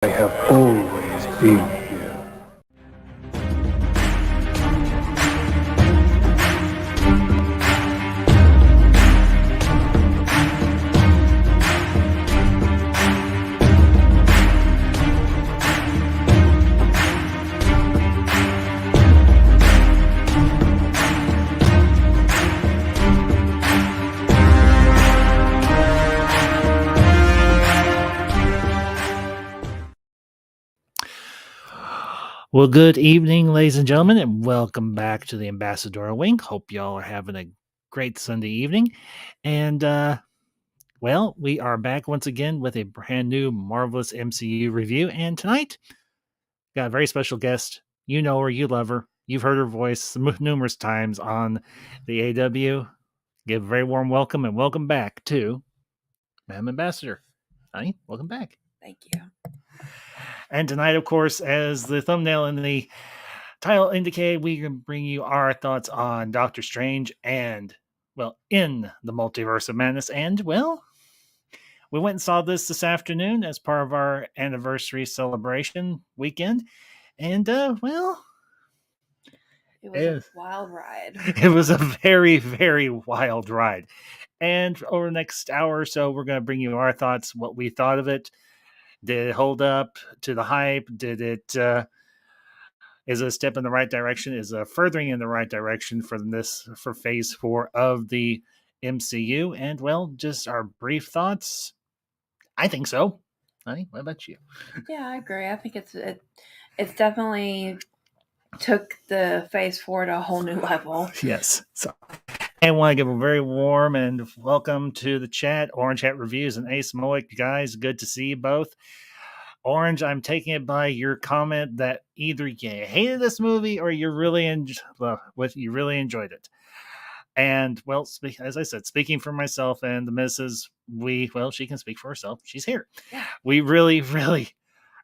I have always been here. Well, good evening, ladies and gentlemen, and welcome back to the Ambassador Wing. Hope y'all are having a great Sunday evening. And, well, we are back once again with a brand new Marvelous MCU review. And tonight, got a very special guest. You know her, you love her. You've heard her voice numerous times on the AW. Give a very warm welcome and welcome back to Madam Ambassador. Honey, welcome back. Thank you. And tonight, of course, as the thumbnail and the title indicate, we can bring you our thoughts on Doctor Strange and, well, in the Multiverse of Madness. And, well, we went and saw this afternoon as part of our anniversary celebration weekend. And, well, it was a wild ride. It was a very, very wild ride. And over the next hour or so, we're going to bring you our thoughts, what we thought of it. Did it hold up to the hype? Did it, is it a step in the right direction? Is it a furthering in the right direction for phase 4 of the MCU? And, well, just our brief thoughts. I think so. Honey, what about you? Yeah, I agree. I think it's definitely took the phase 4 to a whole new level. Yes. So I want to give a very warm and welcome to the chat, Orange Hat Reviews and Ace Moic. Guys, good to see you both. Orange, I'm taking it by your comment that either you hated this movie or you really enjoyed it. And, well, as I said, speaking for myself and the missus, she can speak for herself. She's here. Yeah. We really, really,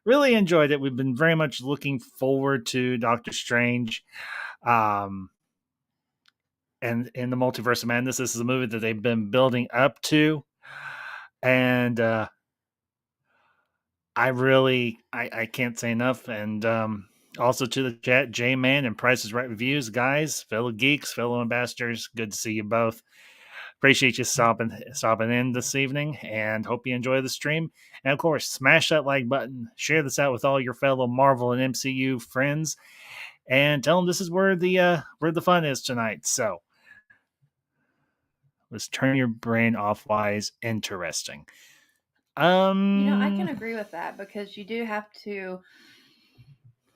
really enjoyed it. We've been very much looking forward to Doctor Strange. And in the Multiverse of Madness, this is a movie that they've been building up to. And I can't say enough. And also to the chat, J-Man and Price is Right Reviews. Guys, fellow geeks, fellow ambassadors, good to see you both. Appreciate you stopping in this evening and hope you enjoy the stream. And of course, smash that like button, share this out with all your fellow Marvel and MCU friends, and tell them this is where the fun is tonight. So let's turn your brain off. Wise, interesting. I can agree with that because you do have to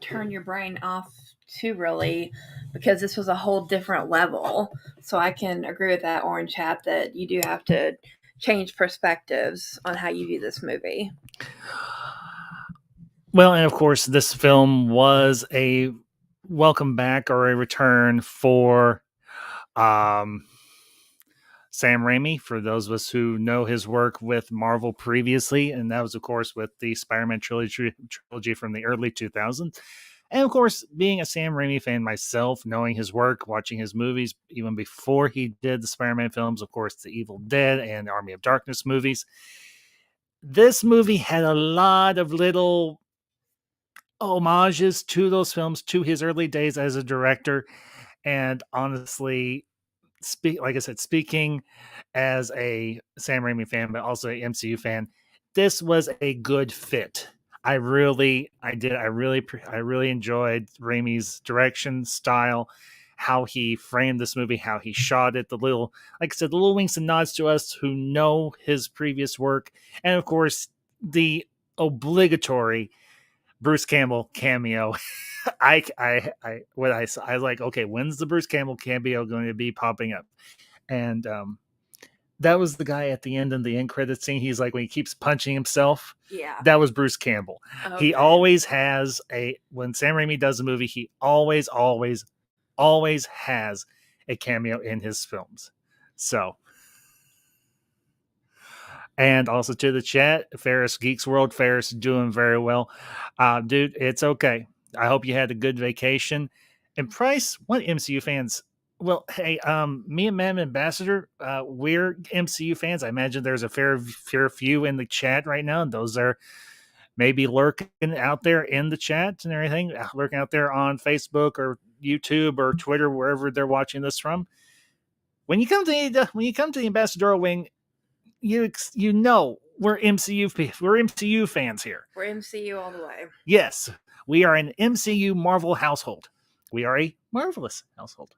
turn your brain off too, really, because this was a whole different level. So I can agree with that, Orange Hat, that you do have to change perspectives on how you view this movie. Well, and of course, this film was a welcome back or a return for Sam Raimi, for those of us who know his work with Marvel previously, and that was, of course, with the Spider-Man trilogy from the early 2000s. And, of course, being a Sam Raimi fan myself, knowing his work, watching his movies, even before he did the Spider-Man films, of course, the Evil Dead and Army of Darkness movies, this movie had a lot of little homages to those films, to his early days as a director. And honestly, like I said, speaking as a Sam Raimi fan, but also an MCU fan, this was a good fit. I really enjoyed Raimi's direction, style, how he framed this movie, how he shot it, like I said, the little winks and nods to us who know his previous work, and of course the obligatory Bruce Campbell cameo. I was like, okay, when's the Bruce Campbell cameo going to be popping up? And that was the guy at the end in the end credit scene. He's like, when he keeps punching himself. Yeah, that was Bruce Campbell. Okay. He always has when Sam Raimi does a movie, he always has a cameo in his films. So. And also to the chat, Ferris Geeks World, Ferris doing very well. Dude, it's okay. I hope you had a good vacation. And Price, what MCU fans? Well, hey, me and Madam Ambassador, we're MCU fans. I imagine there's a fair few in the chat right now. And those are maybe lurking out there in the chat and everything, lurking out there on Facebook or YouTube or Twitter, wherever they're watching this from. When you come to the Ambassador Wing, you know we're MCU fans here. We're MCU all the way. Yes, we are an MCU Marvel household. We are a marvelous household.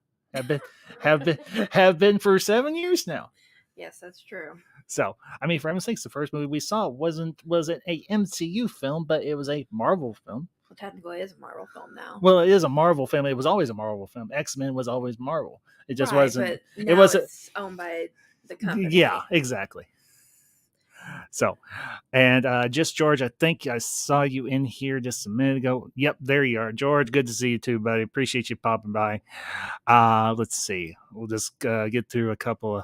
Have been for 7 years now. Yes, that's true. So, I mean, for heaven's sakes, the first movie we saw wasn't a MCU film, but it was a Marvel film. Well, technically, it is a Marvel film now. Well, it is a Marvel film. It was always a Marvel film. X-Men was always Marvel. It just wasn't. But now it's owned by the company. Yeah, exactly. So, and just George, I think I saw you in here just a minute ago. Yep, there you are, George. Good to see you too, buddy. Appreciate you popping by. Let's see. We'll just get through a couple of.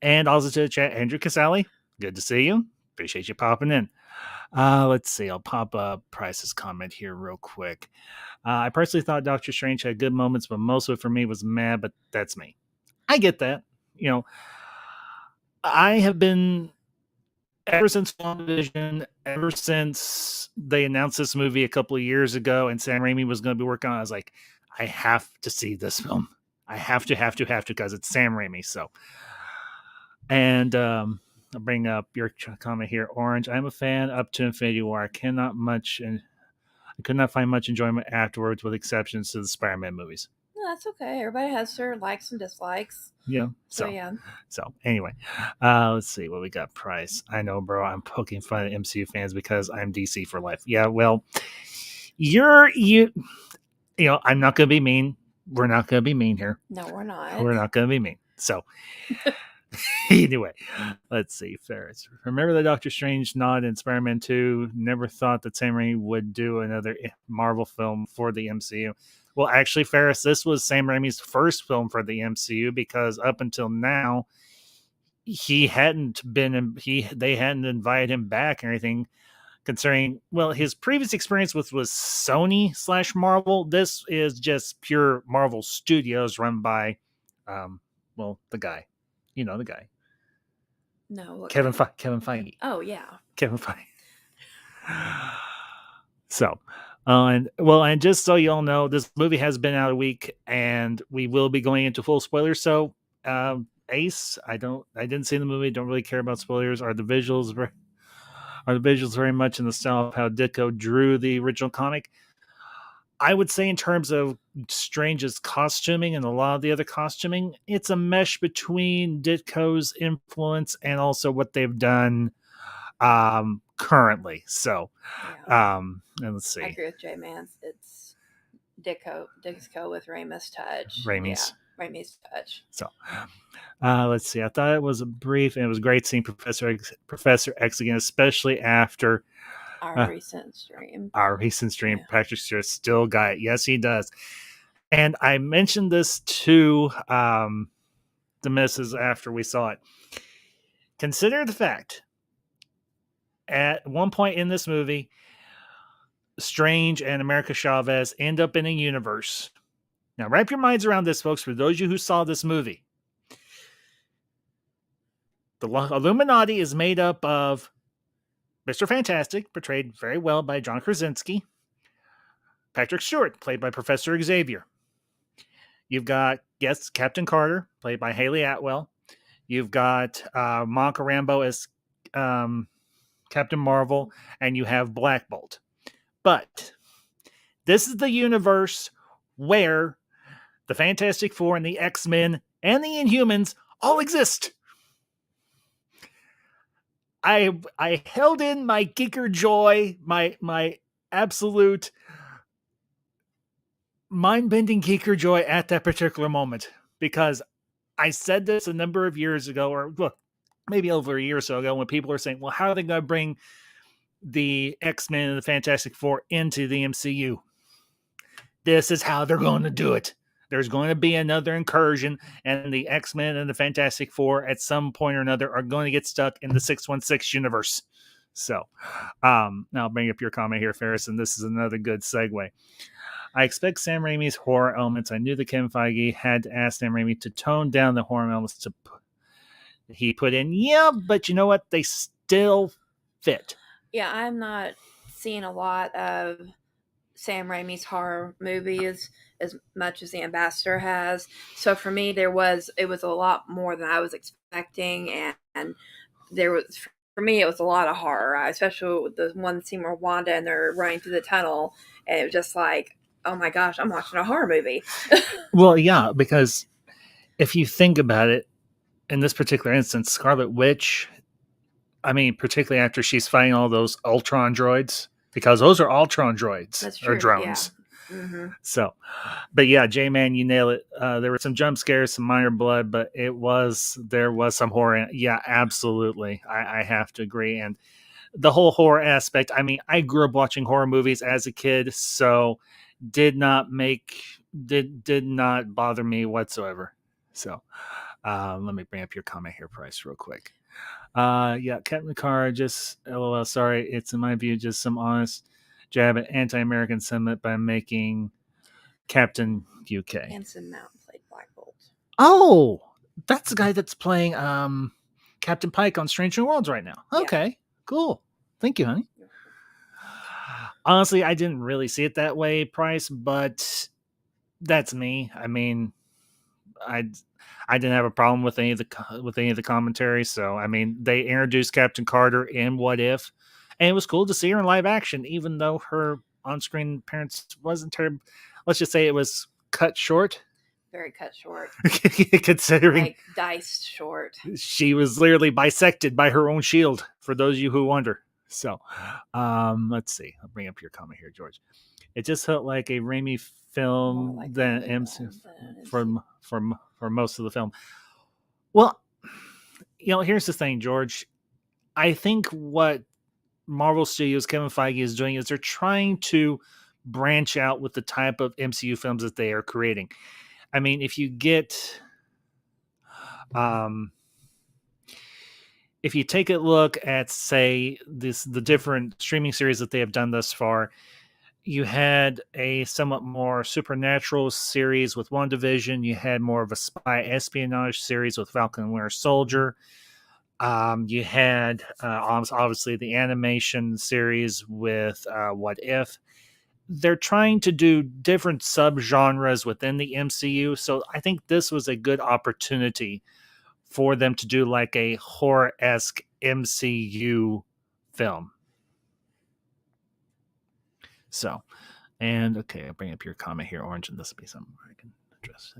And also to the chat, Andrew Casali. Good to see you. Appreciate you popping in. Let's see. I'll pop up Price's comment here real quick. I personally thought Doctor Strange had good moments, but most of it for me was mad. But that's me. I get that. You know, I have been ever since WandaVision, ever since they announced this movie a couple of years ago, and Sam Raimi was going to be working on it. I was like, I have to see this film. I have to because it's Sam Raimi. So, and I'll bring up your comment here, Orange. I'm a fan up to Infinity War. I could not find much enjoyment afterwards, with exceptions to the Spider-Man movies. No, that's okay. Everybody has their likes and dislikes. Yeah. So yeah. So anyway, let's see what we got. Price. I know, bro. I'm poking fun at MCU fans because I'm DC for life. Yeah. Well, you know, I'm not going to be mean. We're not going to be mean here. No, we're not. We're not going to be mean. So anyway, let's see. Ferris. Remember the Doctor Strange nod in Spider-Man 2? Never thought that Sam Raimi would do another Marvel film for the MCU. Well, actually, Ferris, this was Sam Raimi's first film for the MCU, because up until now, they hadn't invited him back or anything. Considering, well, his previous experience was Sony / Marvel. This is just pure Marvel Studios run by, the guy. You know the guy. No. Kevin Feige. Oh, yeah. Kevin Feige. So, and just so you all know, this movie has been out a week, and we will be going into full spoilers. So, Ace, I didn't see the movie. Don't really care about spoilers. Are the visuals very much in the style of how Ditko drew the original comic? I would say in terms of Strange's costuming and a lot of the other costuming, it's a mesh between Ditko's influence and also what they've done currently. So, yeah. And let's see. I agree with J Man. It's Ditko with Raimi's touch. Raimi's touch. So, let's see. I thought it was brief, and it was great seeing Professor X again, especially after our recent stream. Yeah. Patrick Stewart still got it. Yes, he does. And I mentioned this to the missus after we saw it. Consider the fact, at one point in this movie, Strange and America Chavez end up in a universe. Now, wrap your minds around this, folks, for those of you who saw this movie. The Illuminati is made up of Mr. Fantastic, portrayed very well by John Krasinski. Patrick Stewart, played by Professor Xavier. You've got, yes, Captain Carter, played by Haley Atwell. You've got Monica Rambeau as Captain Marvel, and you have Black Bolt. But this is the universe where the Fantastic Four and the X-Men and the Inhumans all exist. I held in my geeker joy, my absolute mind-bending geeker joy at that particular moment, because I said this a number of years ago, or look, maybe over a year or so ago, when people are saying, well, how are they going to bring the X-Men and the Fantastic Four into the MCU? This is how they're going to do it. There's going to be another incursion, and the X-Men and the Fantastic Four at some point or another are going to get stuck in the 616 universe. So, now I'll bring up your comment here, Ferris, and this is another good segue. I expect Sam Raimi's horror elements. I knew that Kevin Feige had to ask Sam Raimi to tone down the horror elements he put in. Yeah, but you know what? They still fit. Yeah, I'm not seeing a lot of Sam Raimi's horror movies as much as the Ambassador has. So for me, it was a lot more than I was expecting, and there was, for me, it was a lot of horror, especially with the one scene where Wanda and they're running through the tunnel, and it was just like, oh my gosh, I'm watching a horror movie. Well, yeah, because if you think about it, in this particular instance, Scarlet Witch, I mean, particularly after she's fighting all those Ultron droids, because those are Ultron droids. That's true. Or drones. Yeah. Mm-hmm. So, but yeah, J-Man, you nail it. There were some jump scares, some minor blood, but there was some horror. Yeah, absolutely. I have to agree. And the whole horror aspect, I mean, I grew up watching horror movies as a kid, so did not bother me whatsoever. So, let me bring up your comment here, Price, real quick. Yeah, Captain Carr, just LOL. Sorry, it's in my view just some honest jab at anti-American sentiment by making Captain UK. Anson Mount played Black Bolt. Oh, that's the guy that's playing Captain Pike on Strange New Worlds right now. Okay, yeah. Cool. Thank you, honey. Honestly, I didn't really see it that way, Price, but that's me. I mean, I didn't have a problem with any of the commentary. So I mean, they introduced Captain Carter in What If, and it was cool to see her in live action, even though her on-screen appearance wasn't terrible. Let's just say it was cut short. Very cut short. Considering like diced short. She was literally bisected by her own shield, for those of you who wonder. So let's see. I'll bring up your comment here, George. It just felt like a Raimi film like than MC for most of the film. Well, you know, here's the thing, George. I think what Marvel Studios, Kevin Feige is doing is they're trying to branch out with the type of MCU films that they are creating. I mean, if you get, if you take a look at, say, the different streaming series that they have done thus far, you had a somewhat more supernatural series with WandaVision. You had more of a spy espionage series with Falcon and Winter Soldier. You had obviously the animation series with What If. They're trying to do different subgenres within the MCU. So I think this was a good opportunity for them to do like a horror-esque MCU film. So, and okay, I'll bring up your comment here, Orange, and this will be something I can address.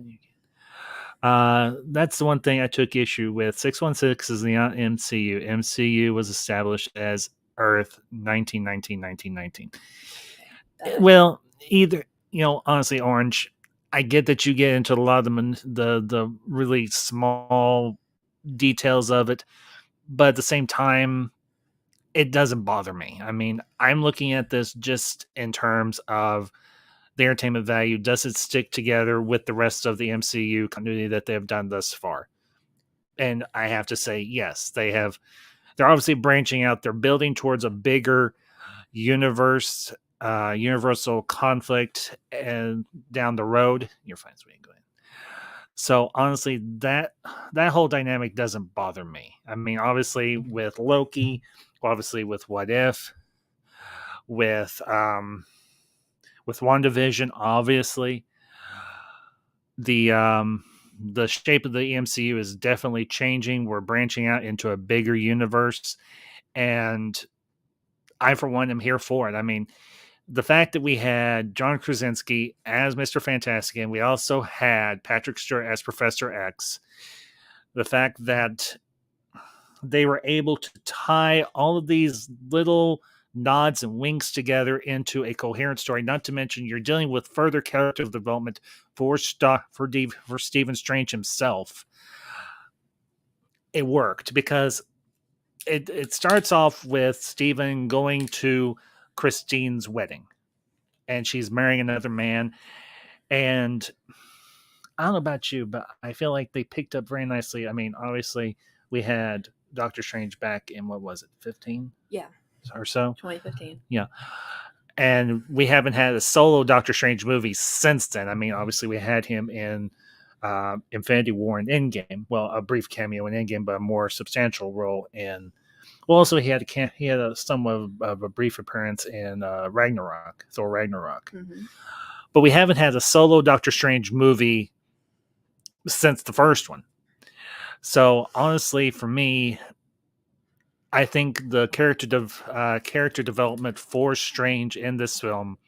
That's the one thing I took issue with. 616 is the MCU. MCU was established as Earth 1919. Well, either, you know, honestly, Orange, I get that you get into a lot of the really small details of it, but at the same time, it doesn't bother me. I mean, I'm looking at this just in terms of the entertainment value. Does it stick together with the rest of the MCU continuity that they have done thus far? And I have to say, yes, they have. They're obviously branching out. They're building towards a bigger universe, universal conflict, and down the road. You're fine, sweetie. Go ahead. So honestly, that whole dynamic doesn't bother me. I mean, obviously with Loki, obviously with What If, with WandaVision, obviously the shape of the MCU is definitely changing. We're branching out into a bigger universe, and I, for one, am here for it. I mean, the fact that we had John Krasinski as Mr. Fantastic, and we also had Patrick Stewart as Professor X, the fact that they were able to tie all of these little nods and winks together into a coherent story, not to mention you're dealing with further character development for Stephen Strange himself. It worked because it starts off with Stephen going to Christine's wedding, and she's marrying another man. And I don't know about you, but I feel like they picked up very nicely. I mean, obviously we had Doctor Strange back in, what was it, 15? Yeah. Or so? 2015. Yeah. And we haven't had a solo Doctor Strange movie since then. I mean, obviously we had him in Infinity War and Endgame. Well, a brief cameo in Endgame, but a more substantial role in. Well, also he had a somewhat of a brief appearance in Ragnarok, Thor Ragnarok. Mm-hmm. But we haven't had a solo Doctor Strange movie since the first one. So honestly, for me, I think the character development for Strange in this film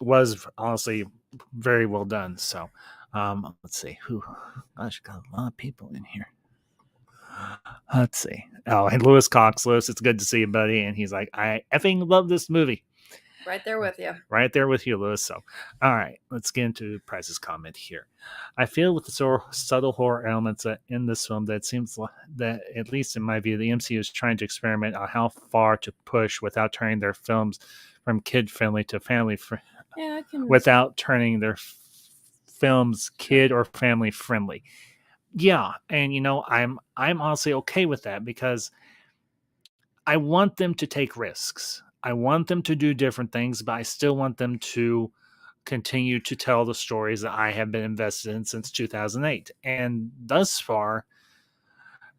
was honestly very well done. So let's see who. Gosh, got a lot of people in here. Let's see. Oh, and Lewis Cox. Lewis, it's good to see you, buddy. And he's like, I effing love this movie. Right there with you. Right there with you, Lewis. So, all right, let's get into Price's comment here. I feel with the subtle horror elements in this film that it seems like that, at least in my view, the MCU is trying to experiment on how far to push without turning their films from kid friendly to family friendly. Yeah, I can. Without turning their films kid or family friendly. Yeah, and I'm honestly okay with that because I want them to take risks. I want them to do different things, but I still want them to continue to tell the stories that I have been invested in since 2008. And thus far,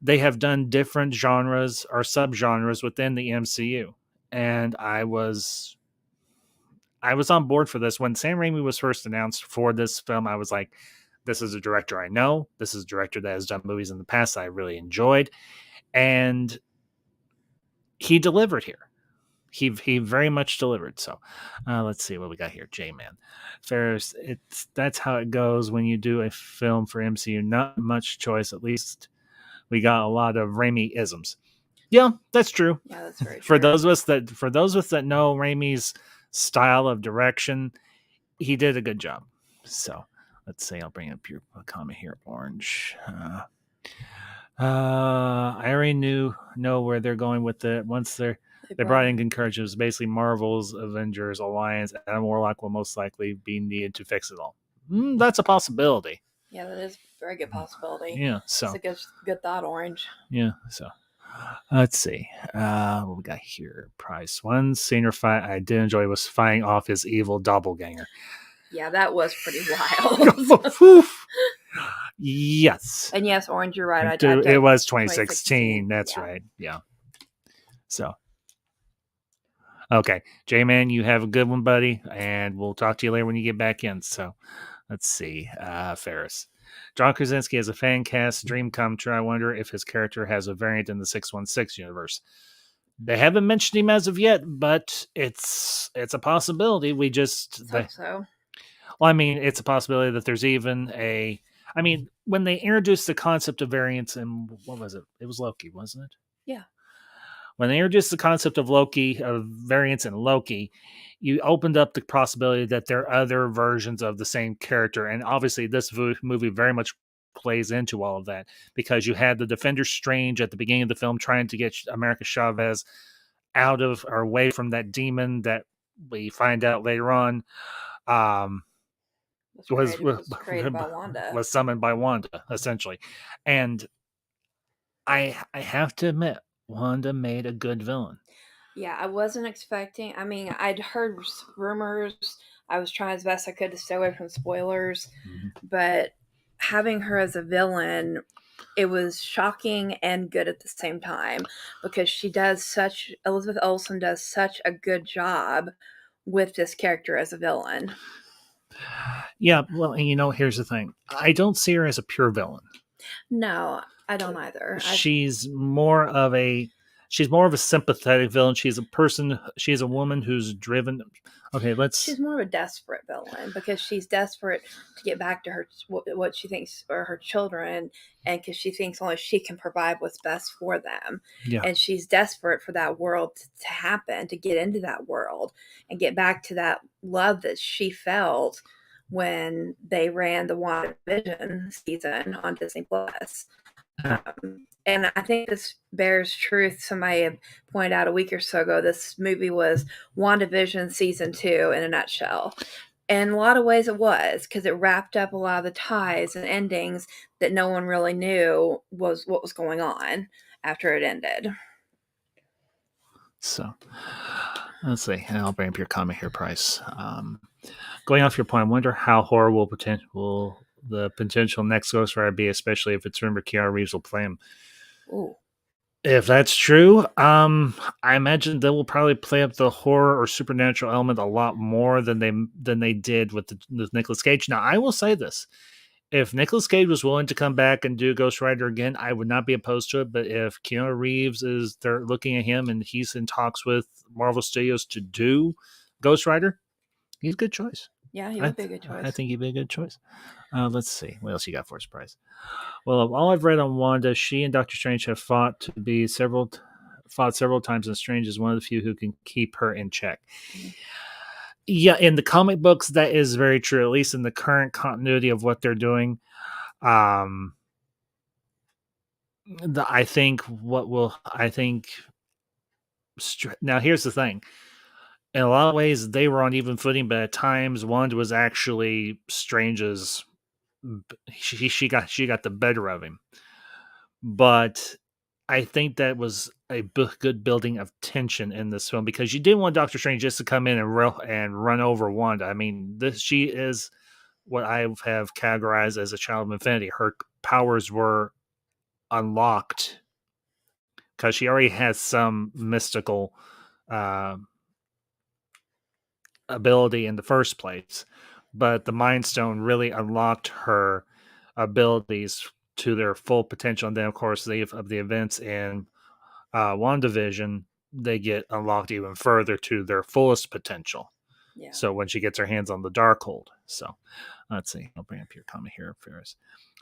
they have done different genres or subgenres within the MCU. And I was on board for this. When Sam Raimi was first announced for this film, I was like, this is a director I know. This is a director that has done movies in the past I really enjoyed. And he delivered here. He very much delivered. So let's see what we got here. J-Man. Ferris, that's how it goes when you do a film for MCU. Not much choice. At least we got a lot of Raimi isms. Yeah, that's true. Yeah, that's very true. For those of us that know Raimi's style of direction, he did a good job. So let's see. I'll bring up your comment here, Orange. I already know where they're going with it. Once they brought in concurrence, it was basically Marvel's Avengers Alliance, and Adam Warlock will most likely be needed to fix it all. That's a possibility. Yeah, that is a very good possibility. Yeah, so it's a good thought, Orange. Yeah, so let's see. What we got here? Price. One senior fight I did enjoy was fighting off his evil doppelganger. Yeah, that was pretty wild. Yes. And yes, Orange, you're right. It was 2016. That's right. Yeah. So, okay. J-Man, you have a good one, buddy. And we'll talk to you later when you get back in. So, let's see. Ferris. John Krasinski has a fan cast dream come true. I wonder if his character has a variant in the 616 universe. They haven't mentioned him as of yet, but it's a possibility. We just hope so. Well, I mean, it's a possibility that there's even a. I mean, when they introduced the concept of variants, and what was it? It was Loki, wasn't it? Yeah. When they introduced the concept of variants in Loki, you opened up the possibility that there are other versions of the same character, and obviously, this movie very much plays into all of that because you had the Defender Strange at the beginning of the film trying to get America Chavez out of or away from that demon that we find out later on. Was created by Wanda. Was summoned by Wanda, essentially. And I have to admit, Wanda made a good villain. Yeah, I wasn't expecting. I mean, I'd heard rumors. I was trying as best I could to stay away from spoilers. Mm-hmm. But having her as a villain, it was shocking and good at the same time because Elizabeth Olsen does such a good job with this character as a villain. Yeah, well, and here's the thing. I don't see her as a pure villain. No, I don't either. She's more of a sympathetic villain. She's a woman who's driven. Okay, she's more of a desperate villain because she's desperate to get back to what she thinks are her children, and because she thinks only she can provide what's best for them. Yeah. And she's desperate for that world to happen, to get into that world and get back to that love that she felt when they ran the WandaVision season on Disney Plus. And I think this bears truth. Somebody had pointed out a week or so ago, this movie was WandaVision season 2 in a nutshell. And in a lot of ways it was, because it wrapped up a lot of the ties and endings that no one really knew was what was going on after it ended. So, let's see. I'll bring up your comment here, Price. Going off your point, I wonder how horror will the potential next Ghost Rider be, especially if it's rumored Keanu Reeves will play him. Ooh. If that's true, I imagine they will probably play up the horror or supernatural element a lot more than they did with Nicolas Cage. Now, I will say this: if Nicolas Cage was willing to come back and do Ghost Rider again, I would not be opposed to it. But if Keanu Reeves they're looking at him and he's in talks with Marvel Studios to do Ghost Rider, he's a good choice. Yeah, he would be a good choice. I think he'd be a good choice. Let's see. What else you got for a surprise? Well, of all I've read on Wanda, she and Doctor Strange have fought several times, and Strange is one of the few who can keep her in check. Mm-hmm. Yeah, in the comic books, that is very true, at least in the current continuity of what they're doing. I think now here's the thing. In a lot of ways, they were on even footing, but at times, Wanda was actually Strange's. She got the better of him, but I think that was a good building of tension in this film, because you didn't want Doctor Strange just to come in and run over Wanda. I mean, she is what I have categorized as a child of infinity. Her powers were unlocked because she already has some mystical ability in the first place, but the Mind Stone really unlocked her abilities to their full potential. And then, of course, of the events in WandaVision, they get unlocked even further to their fullest potential. Yeah. So when she gets her hands on the Darkhold. So let's see. I'll bring up your comment here, Ferris.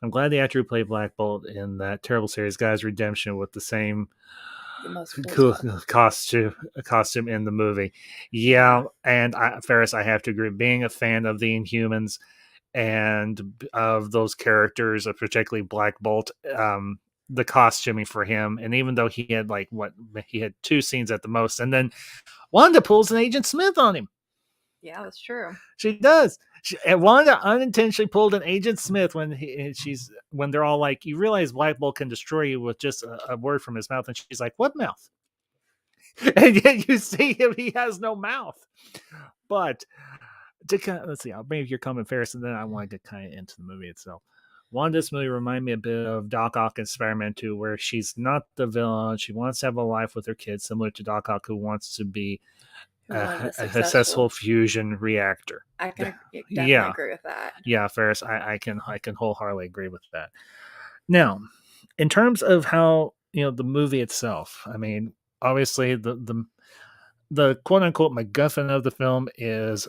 I'm glad the actor who played Black Bolt in that terrible series got his redemption with the same cool costume in the movie. Yeah, and Ferris, I have to agree. Being a fan of the Inhumans and of those characters, particularly Black Bolt, the costuming for him, and even though he had he had 2 scenes at the most, and then Wanda pulls an Agent Smith on him. Yeah, that's true. She does. Wanda unintentionally pulled an Agent Smith when they're all like, you realize Black Bolt can destroy you with just a word from his mouth, and she's like, what mouth? And yet you see him, he has no mouth. But let's see, I'll bring up your comment, Ferris, and then I want to get kind of into the movie itself. Wanda's movie reminded me a bit of Doc Ock in Spider-Man 2, where she's not the villain. She wants to have a life with her kids, similar to Doc Ock, who wants to be a successful fusion reactor. I can definitely agree with that. Yeah, Ferris, I can wholeheartedly agree with that. Now, in terms of how the movie itself, I mean, obviously the quote unquote MacGuffin of the film is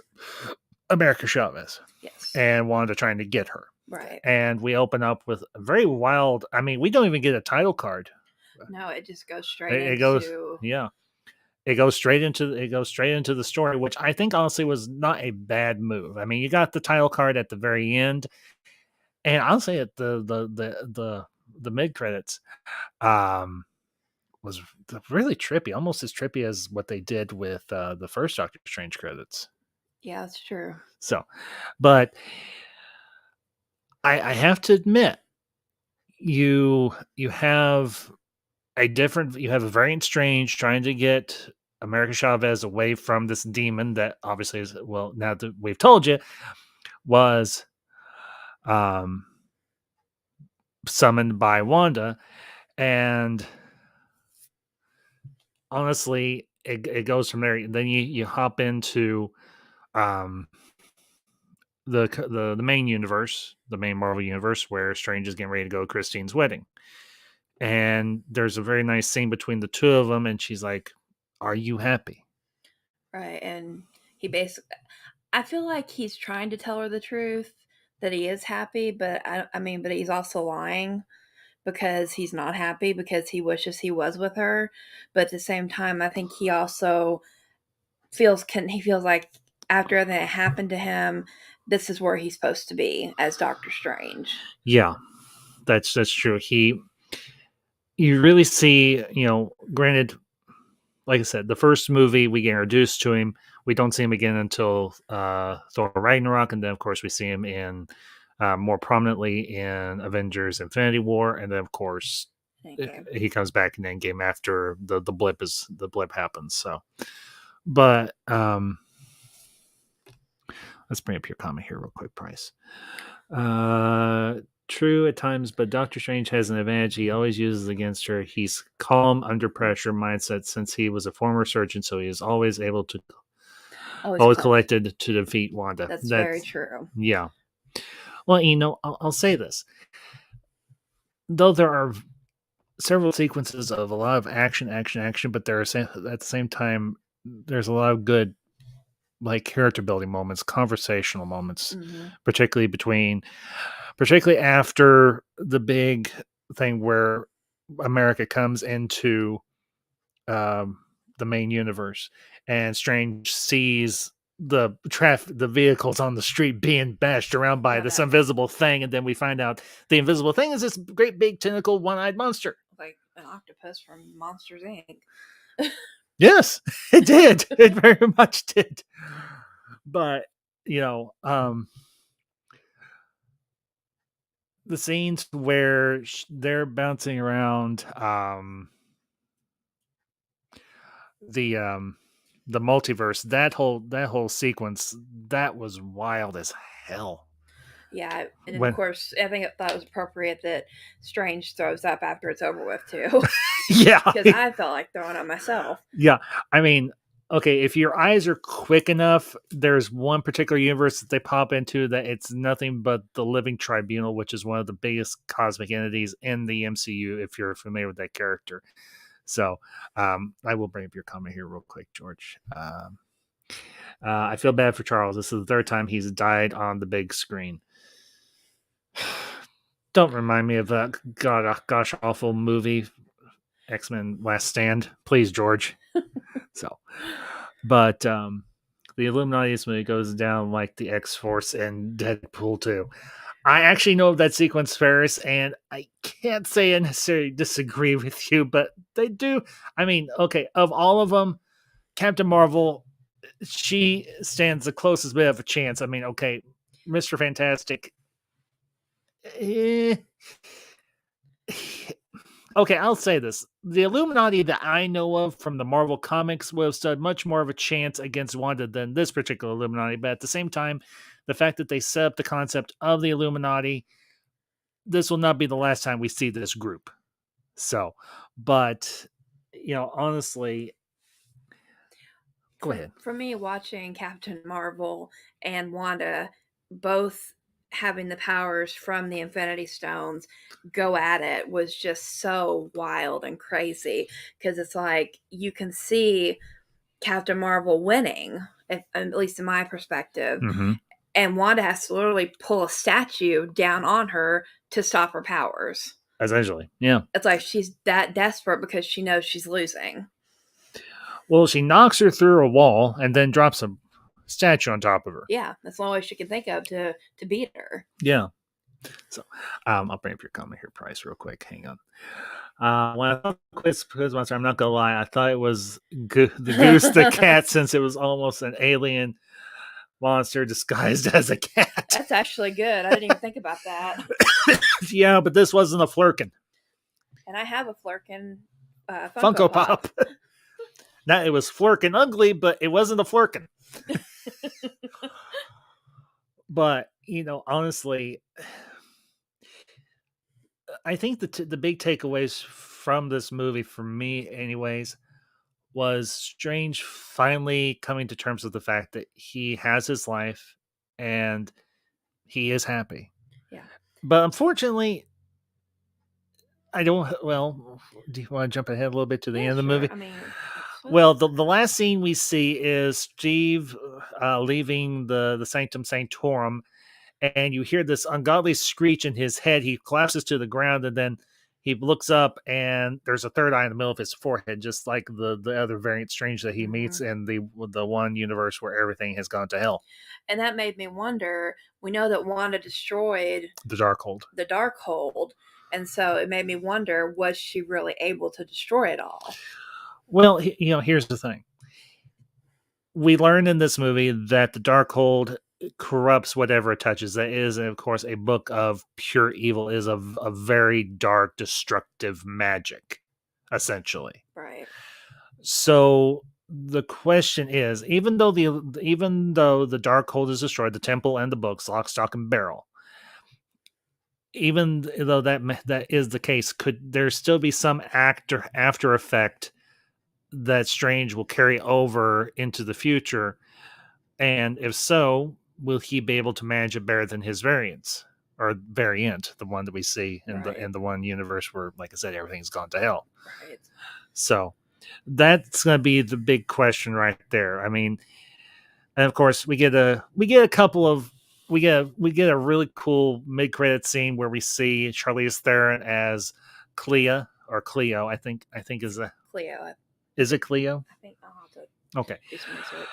America Chavez. Yes. And Wanda trying to get her. Right. And we open up with a very wild. I mean, we don't even get a title card. No, it just goes straight into. It goes straight into the story, which I think honestly was not a bad move. I mean, you got the title card at the very end, and I'll say it, the mid credits was really trippy, almost as trippy as what they did with the first Doctor Strange credits. Yeah, that's true. So, but I have to admit, you have a variant Strange trying to get America Chavez away from this demon that obviously is, well, now that we've told you, was summoned by Wanda. And honestly, it goes from there. Then you hop into the main universe, the main Marvel universe, where Strange is getting ready to go to Christine's wedding. And there's a very nice scene between the two of them, and she's like, "Are you happy?" Right, and he basically, I feel like he's trying to tell her the truth, that he is happy, but but he's also lying, because he's not happy, because he wishes he was with her. But at the same time, I think he also feels like after everything that happened to him, this is where he's supposed to be as Doctor Strange. Yeah, that's true. You really see, granted, like I said, the first movie we get introduced to him, we don't see him again until Thor Ragnarok, and then of course we see him in more prominently in Avengers Infinity War, and then of course he comes back in Endgame after the blip happens. So, but let's bring up your comment here real quick, Price. True at times, but Doctor Strange has an advantage he always uses against her. He's calm under pressure mindset since he was a former surgeon, so he is always able to always collected to defeat Wanda. That's very true. Yeah. Well, I'll say this. Though there are several sequences of a lot of action, but there are at the same time there's a lot of good character building moments, conversational moments, particularly after the big thing where America comes into the main universe and Strange sees the vehicles on the street being bashed around by this invisible thing, and then we find out the invisible thing is this great big tentacle one-eyed monster, like an octopus from Monsters Inc. Yes, it did. It very much did. But the scenes where they're bouncing around the multiverse, that whole sequence, that was wild as hell. Yeah, and of course, I think that was appropriate that Strange throws up after it's over with too. Yeah, because I felt like throwing up myself. Yeah, I mean, okay, if your eyes are quick enough, there's one particular universe that they pop into that it's nothing but the Living Tribunal, which is one of the biggest cosmic entities in the MCU. If you're familiar with that character, so I will bring up your comment here real quick, George. I feel bad for Charles. This is the third time he's died on the big screen. Don't remind me of that gosh awful movie, X-Men Last Stand, please, George. But the Illuminati movie goes down like the X-Force and Deadpool 2. I actually know of that sequence, Ferris, and I can't say I necessarily disagree with you, but they do. I mean, okay, of all of them, Captain Marvel, she stands the closest bit of a chance. I mean, okay, Mr. Fantastic. Okay, I'll say this. The Illuminati that I know of from the Marvel comics would have stood much more of a chance against Wanda than this particular Illuminati. But at the same time, the fact that they set up the concept of the Illuminati, this will not be the last time we see this group. So, but, honestly, go ahead. For me, watching Captain Marvel and Wanda both having the powers from the Infinity Stones go at it was just so wild and crazy, because it's like you can see Captain Marvel winning, at least in my perspective, and Wanda has to literally pull a statue down on her to stop her powers. Essentially, yeah. It's like she's that desperate because she knows she's losing. Well, she knocks her through a wall and then drops a statue on top of her. Yeah, that's the only way she can think of to beat her. Yeah. So, I'll bring up your comment here, Price, real quick. Hang on. When I thought Quiz Monster, I'm not gonna lie, I thought it was the Goose the Cat, since it was almost an alien monster disguised as a cat. That's actually good. I didn't even think about that. Yeah, but this wasn't a Flurkin. And I have a Flurkin Funko Pop. Now, it was Flurkin ugly, but it wasn't a Flurkin. But, honestly, I think the big takeaways from this movie, for me anyways, was Strange finally coming to terms with the fact that he has his life and he is happy. Yeah. But unfortunately, do you want to jump ahead a little bit to the end of the movie? I mean, well, the last scene we see is Steve leaving the Sanctum Sanctorum, and you hear this ungodly screech in his head. He collapses to the ground, and then he looks up, and there's a third eye in the middle of his forehead, just like the other variant Strange that he meets in the one universe where everything has gone to hell. And that made me wonder. We know that Wanda destroyed the Darkhold. And so it made me wonder, was she really able to destroy it all? Well, here's the thing. We learned in this movie that the Darkhold corrupts whatever it touches. That is, of course, a book of pure evil, is a very dark, destructive magic, essentially. Right. So the question is, even though the Darkhold is destroyed, the temple and the books, lock, stock, and barrel, even though that is the case, could there still be some after effect that Strange will carry over into the future? And if so, will he be able to manage it better than his variants or variant, the one that we see in the one universe where, like I said, everything's gone to hell? Right. So that's going to be the big question right there. I mean, and of course we get a couple of we get a really cool mid credit scene where we see Charlize Theron as Clea or Cleo. I think is Cleo. Is it Cleo? I think I'll have to okay. do some research.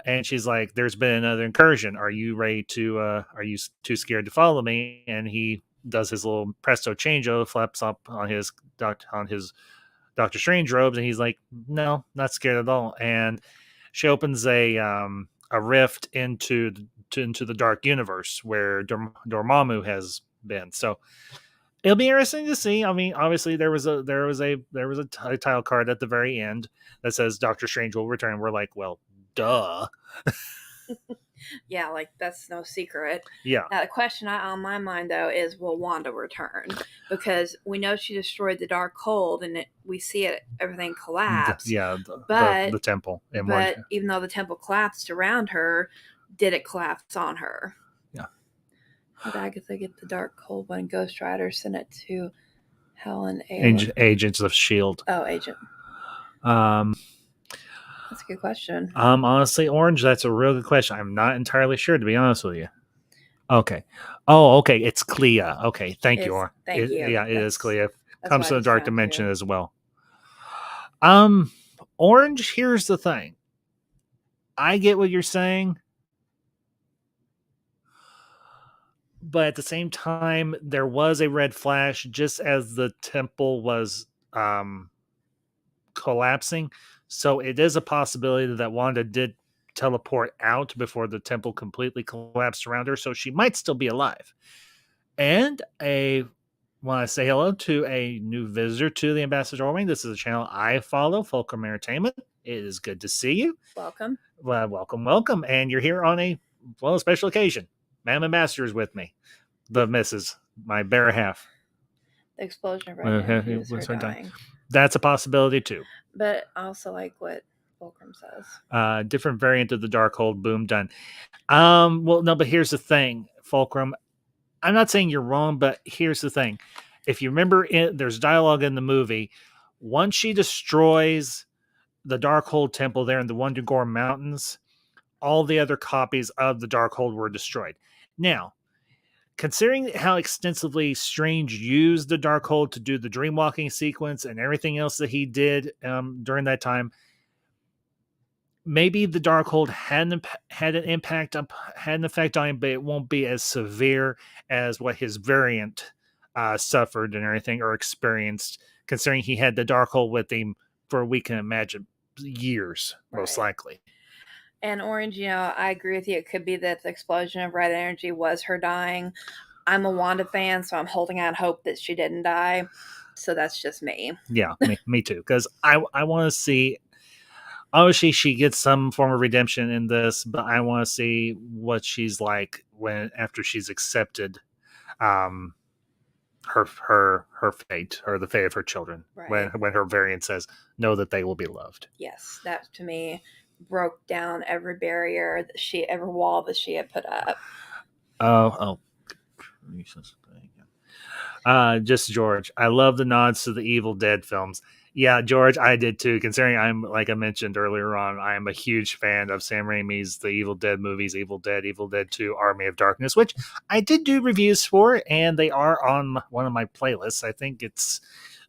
And she's like, "There's been another incursion. Are you ready to? Are you too scared to follow me?" And he does his little presto changeo, flaps up on his Doctor Strange robes, and he's like, "No, not scared at all." And she opens a rift into the dark universe where Dormammu has been. So it'll be interesting to see. I mean, obviously there was a title card at the very end that says Doctor Strange will return. We're like, well, duh. Yeah, like that's no secret. Yeah. The question on my mind though is, will Wanda return? Because we know she destroyed the Darkhold, and we see everything collapse. The temple. But even though the temple collapsed around her, did it collapse on her? Yeah. How did Agatha get the Darkhold when Ghost Rider sent it to Helen? Agents of S.H.I.E.L.D. Oh, Agent. That's a good question. Honestly, Orange, that's a real good question. I'm not entirely sure, to be honest with you. Okay. Oh, okay. It's Clea. Okay. Thank you. Thank you. Yeah, it is Clea. Comes to the dark dimension as well. Orange, here's the thing. I get what you're saying, but at the same time, there was a red flash just as the temple was collapsing. So it is a possibility that Wanda did teleport out before the temple completely collapsed around her. So she might still be alive. And want to say hello to a new visitor to the Ambassador Wing. This is a channel I follow, Fulcrum Entertainment. It is good to see you. Welcome. Well, welcome. And you're here on a special occasion. Madam Ambassador is with me. The missus, my better half. The explosion right now was her dying. That's a possibility too. But also like what Fulcrum says. Different variant of the Darkhold. Boom, done. Well, no, but here's the thing, Fulcrum. I'm not saying you're wrong, but here's the thing. If you remember, there's dialogue in the movie. Once she destroys the Darkhold temple there in the Wundagore Mountains, all the other copies of the Darkhold were destroyed. Now, considering how extensively Strange used the Darkhold to do the dreamwalking sequence and everything else that he did during that time, maybe the Darkhold had an effect on him, but it won't be as severe as what his variant suffered and everything or experienced, considering he had the Darkhold with him for, we can imagine, years, most likely. And Orange, I agree with you. It could be that the explosion of red energy was her dying. I'm a Wanda fan, so I'm holding out hope that she didn't die. So that's just me. Yeah, me too. Because I want to see. Obviously, she gets some form of redemption in this, but I want to see what she's like after she's accepted her fate, or the fate of her children. When her variant says, "Know that they will be loved." Yes, that to me broke down every barrier every wall that she had put up. Just George. I love the nods to the Evil Dead films. Yeah, George, I did too. Considering I'm, like I mentioned earlier on, I am a huge fan of Sam Raimi's The Evil Dead movies, Evil Dead 2, Army of Darkness, which I did do reviews for, and they are on one of my playlists. I think it's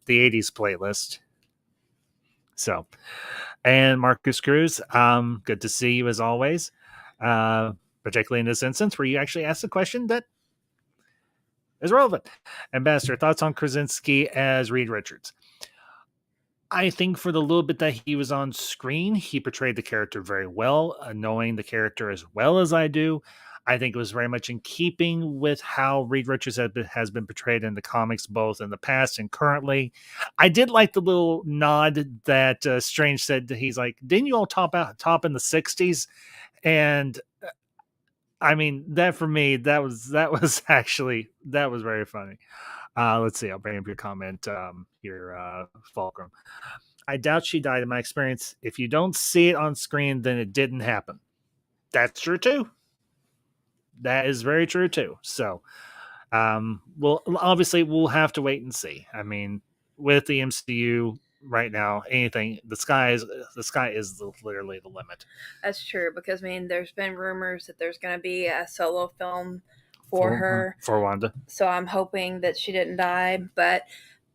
the 80s playlist. So, and Marcus Cruz, good to see you as always, particularly in this instance where you actually asked a question that is relevant. Ambassador, thoughts on Krasinski as Reed Richards? I think for the little bit that he was on screen, he portrayed the character very well, knowing the character as well as I do. I think it was very much in keeping with how Reed Richards has been portrayed in the comics, both in the past and currently. I did like the little nod that Strange said. He's like, "Didn't you all top in the 60s?" And I mean, that for me, that was very funny. Let's see. I'll bring up your comment here, Fulcrum. I doubt she died. In my experience, if you don't see it on screen, then it didn't happen. That's true too. That is very true too. So, well, obviously, we'll have to wait and see. I mean, with the MCU right now, the sky is literally the limit. That's true because I mean, there's been rumors that there's going to be a solo film for her for Wanda. So I'm hoping that she didn't die, but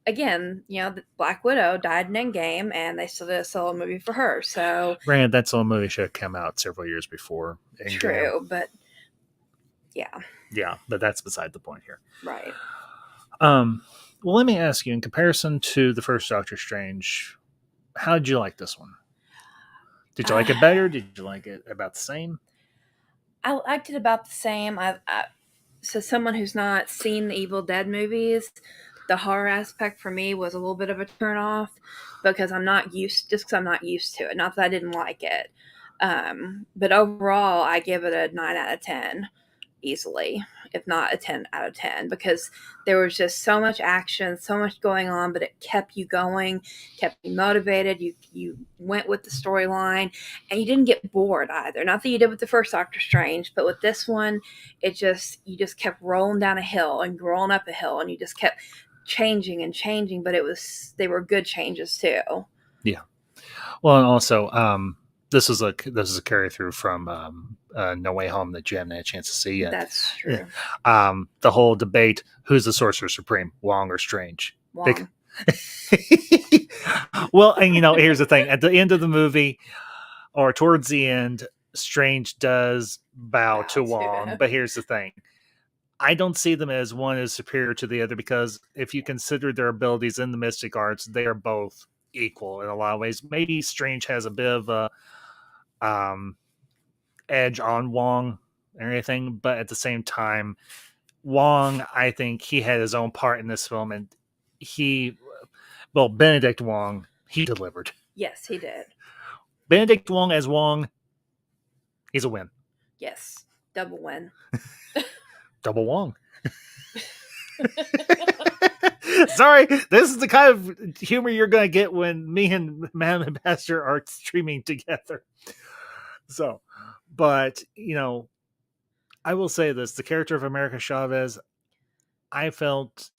again, the Black Widow died in Endgame, and they still did a solo movie for her. So, granted, that solo movie should have come out several years before Endgame. True, but yeah, but that's beside the point here. Right. Well, let me ask you, in comparison to the first Doctor Strange, how did you like this one? Did you like it better? Did you like it about the same? I liked it about the same. So someone who's not seen the Evil Dead movies, the horror aspect for me was a little bit of a turnoff because I'm not used to it. Not that I didn't like it. But overall, I give it a 9 out of 10 easily, if not a 10 out of 10, because there was just so much action, so much going on, but it kept you going, kept you motivated. You went with the storyline, and you didn't get bored either. Not that you did with the first Doctor Strange, but with this one, you just kept rolling down a hill and rolling up a hill, and you just kept changing and changing, but they were good changes too. Yeah. Well, and also, this is a carry through from No Way Home that you haven't had a chance to see yet. That's true. The whole debate: who's the Sorcerer Supreme, Wong or Strange? Wong. Well, and here's the thing: at the end of the movie, or towards the end, Strange does bow to Wong. But here's the thing: I don't see them as one is superior to the other, because if you consider their abilities in the mystic arts, they are both equal in a lot of ways. Maybe Strange has a bit of a edge on Wong and everything, but at the same time, Wong, I think he had his own part in this film, and Benedict Wong, he delivered. Yes, he did. Benedict Wong as Wong, he's a win. Yes, double win. Double Wong. Sorry, this is the kind of humor you're going to get when me and Madam Ambassador are streaming together. So, but, I will say this. The character of America Chavez, I felt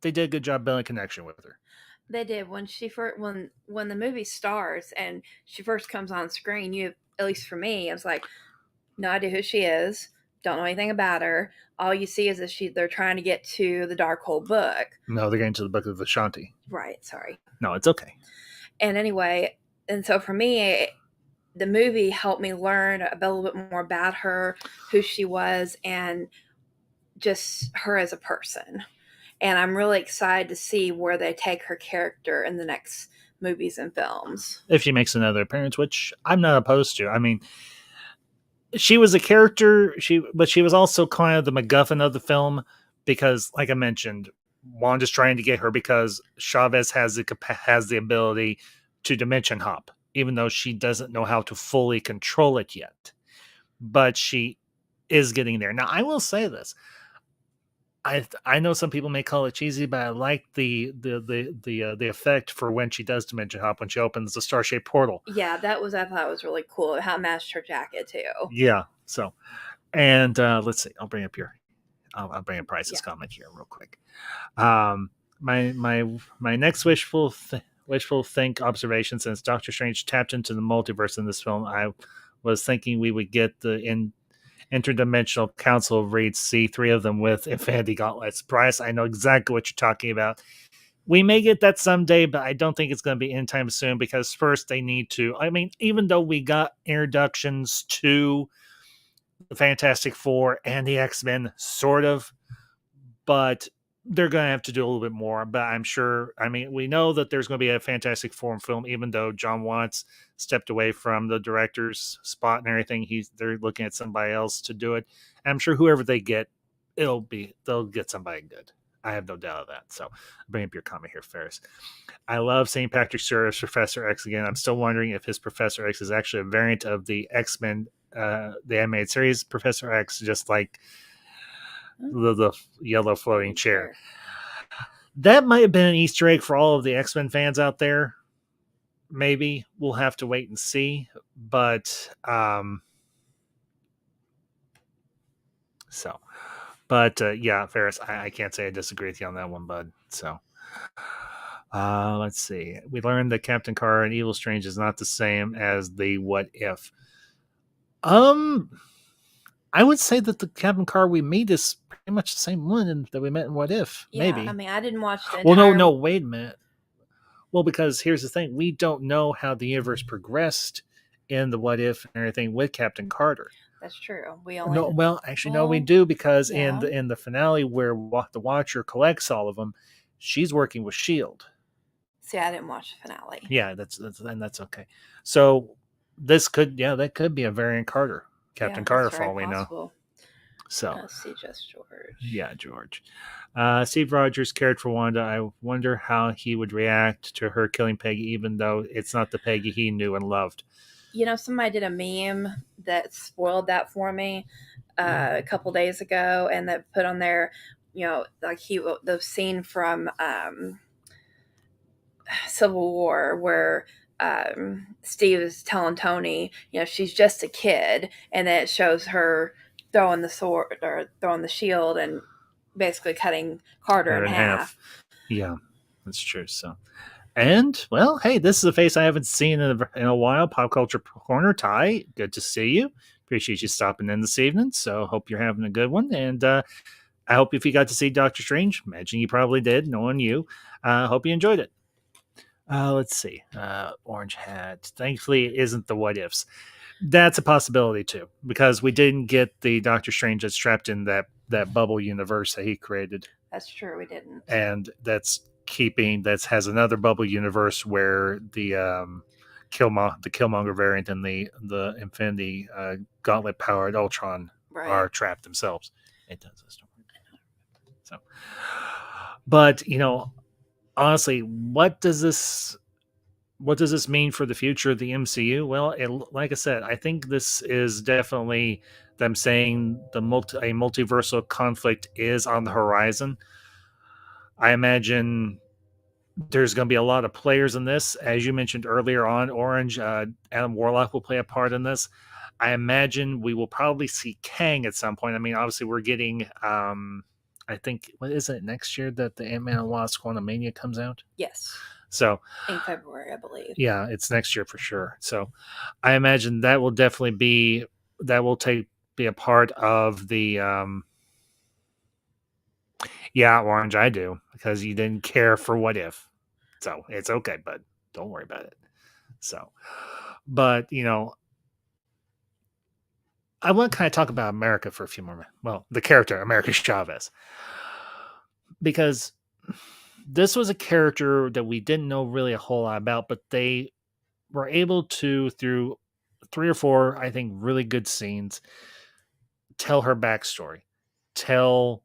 they did a good job building a connection with her. They did. When when the movie starts and she first comes on screen, at least for me, I was like, no idea who she is. Don't know anything about her. All you see is that they're trying to get to the Darkhold book. No, they're getting to the book of Ashanti. Right, sorry. No, it's okay. And anyway, and so for me, the movie helped me learn a little bit more about her, who she was, and just her as a person. And I'm really excited to see where they take her character in the next movies and films. If she makes another appearance, which I'm not opposed to. I mean, she was a character, but she was also kind of the MacGuffin of the film, because, like I mentioned, Wanda's trying to get her because Chavez has the ability to dimension hop, even though she doesn't know how to fully control it yet. But she is getting there. Now, I will say this. I know some people may call it cheesy, but I like the effect for when she does dimension hop, when she opens the star-shaped portal. Yeah, I thought was really cool. How it matched her jacket too. Yeah. So, and let's see. I'll bring up I'll bring up Price's comment here real quick. My next wishful think observation: since Doctor Strange tapped into the multiverse in this film, I was thinking we would get the interdimensional Council of Reeds, see 3 of them with Infinity Gauntlets. Bryce, I know exactly what you're talking about. We may get that someday, but I don't think it's going to be anytime soon, because first they need to, even though we got introductions to the Fantastic Four and the X-Men, sort of, but they're going to have to do a little bit more. But I'm sure, we know that there's going to be a Fantastic Four film, even though John Watts stepped away from the director's spot and everything. They're looking at somebody else to do it. And I'm sure whoever they get, they'll get somebody good. I have no doubt of that. So bring up your comment here, Ferris. I love St. Patrick Stewart as Professor X again. I'm still wondering if his Professor X is actually a variant of the X-Men the animated series, Professor X, just like the yellow floating chair. That might have been an Easter egg for all of the X-Men fans out there. Maybe we'll have to wait and see. But yeah, Ferris, I can't say I disagree with you on that one, bud. So let's see. We learned that Captain Carter and Evil Strange is not the same as the What If. I would say that the Captain Carter we meet is pretty much the same one that we met in What If. Yeah, maybe. I mean, I didn't watch the entire... Well, no, wait a minute. Well, because here's the thing. We don't know how the universe progressed in the What If and everything with Captain Carter. That's true. We do, because in the finale where the Watcher collects all of them, she's working with S.H.I.E.L.D. See, I didn't watch the finale. Yeah, that's okay. So this could be a variant Captain Carter for all we know. So see, just George. Yeah, George. Steve Rogers cared for Wanda. I wonder how he would react to her killing Peggy, even though it's not the Peggy he knew and loved. Somebody did a meme that spoiled that for me a couple days ago, and that put on there, like the scene from Civil War where Steve is telling Tony, she's just a kid, and then it shows her throwing the sword or throwing the shield and basically cutting Carter in half. Yeah, that's true. So, and well, hey, this is a face I haven't seen in a while. Pop Culture Corner, Ty, good to see you. Appreciate you stopping in this evening. So, hope you're having a good one. And I hope if you got to see Doctor Strange, imagine you probably did, knowing you. Hope you enjoyed it. Let's see. Orange Hat. Thankfully, it isn't the What Ifs. That's a possibility too, because we didn't get the Doctor Strange that's trapped in that bubble universe that he created. That's true, we didn't. And that has another bubble universe where the Killmonger variant and the Infinity Gauntlet powered Ultron are trapped themselves. It does this. So, but honestly, what does this mean for the future of the MCU? Well, like I said, I think this is definitely them saying a multiversal conflict is on the horizon. I imagine there's going to be a lot of players in this. As you mentioned earlier on, Orange, Adam Warlock will play a part in this. I imagine we will probably see Kang at some point. I mean, obviously we're getting... I think, what is it, next year that the Ant-Man and Wasp Quantumania comes out? Yes. So in February, I believe. Yeah, it's next year for sure. So I imagine that will definitely be a part of the Orange, I do, because you didn't care for What If. So it's okay, but don't worry about it. So, but I want to kind of talk about America for a few more minutes. Well, the character, America Chavez. Because this was a character that we didn't know really a whole lot about, but they were able to, through 3 or 4, I think, really good scenes, tell her backstory. Tell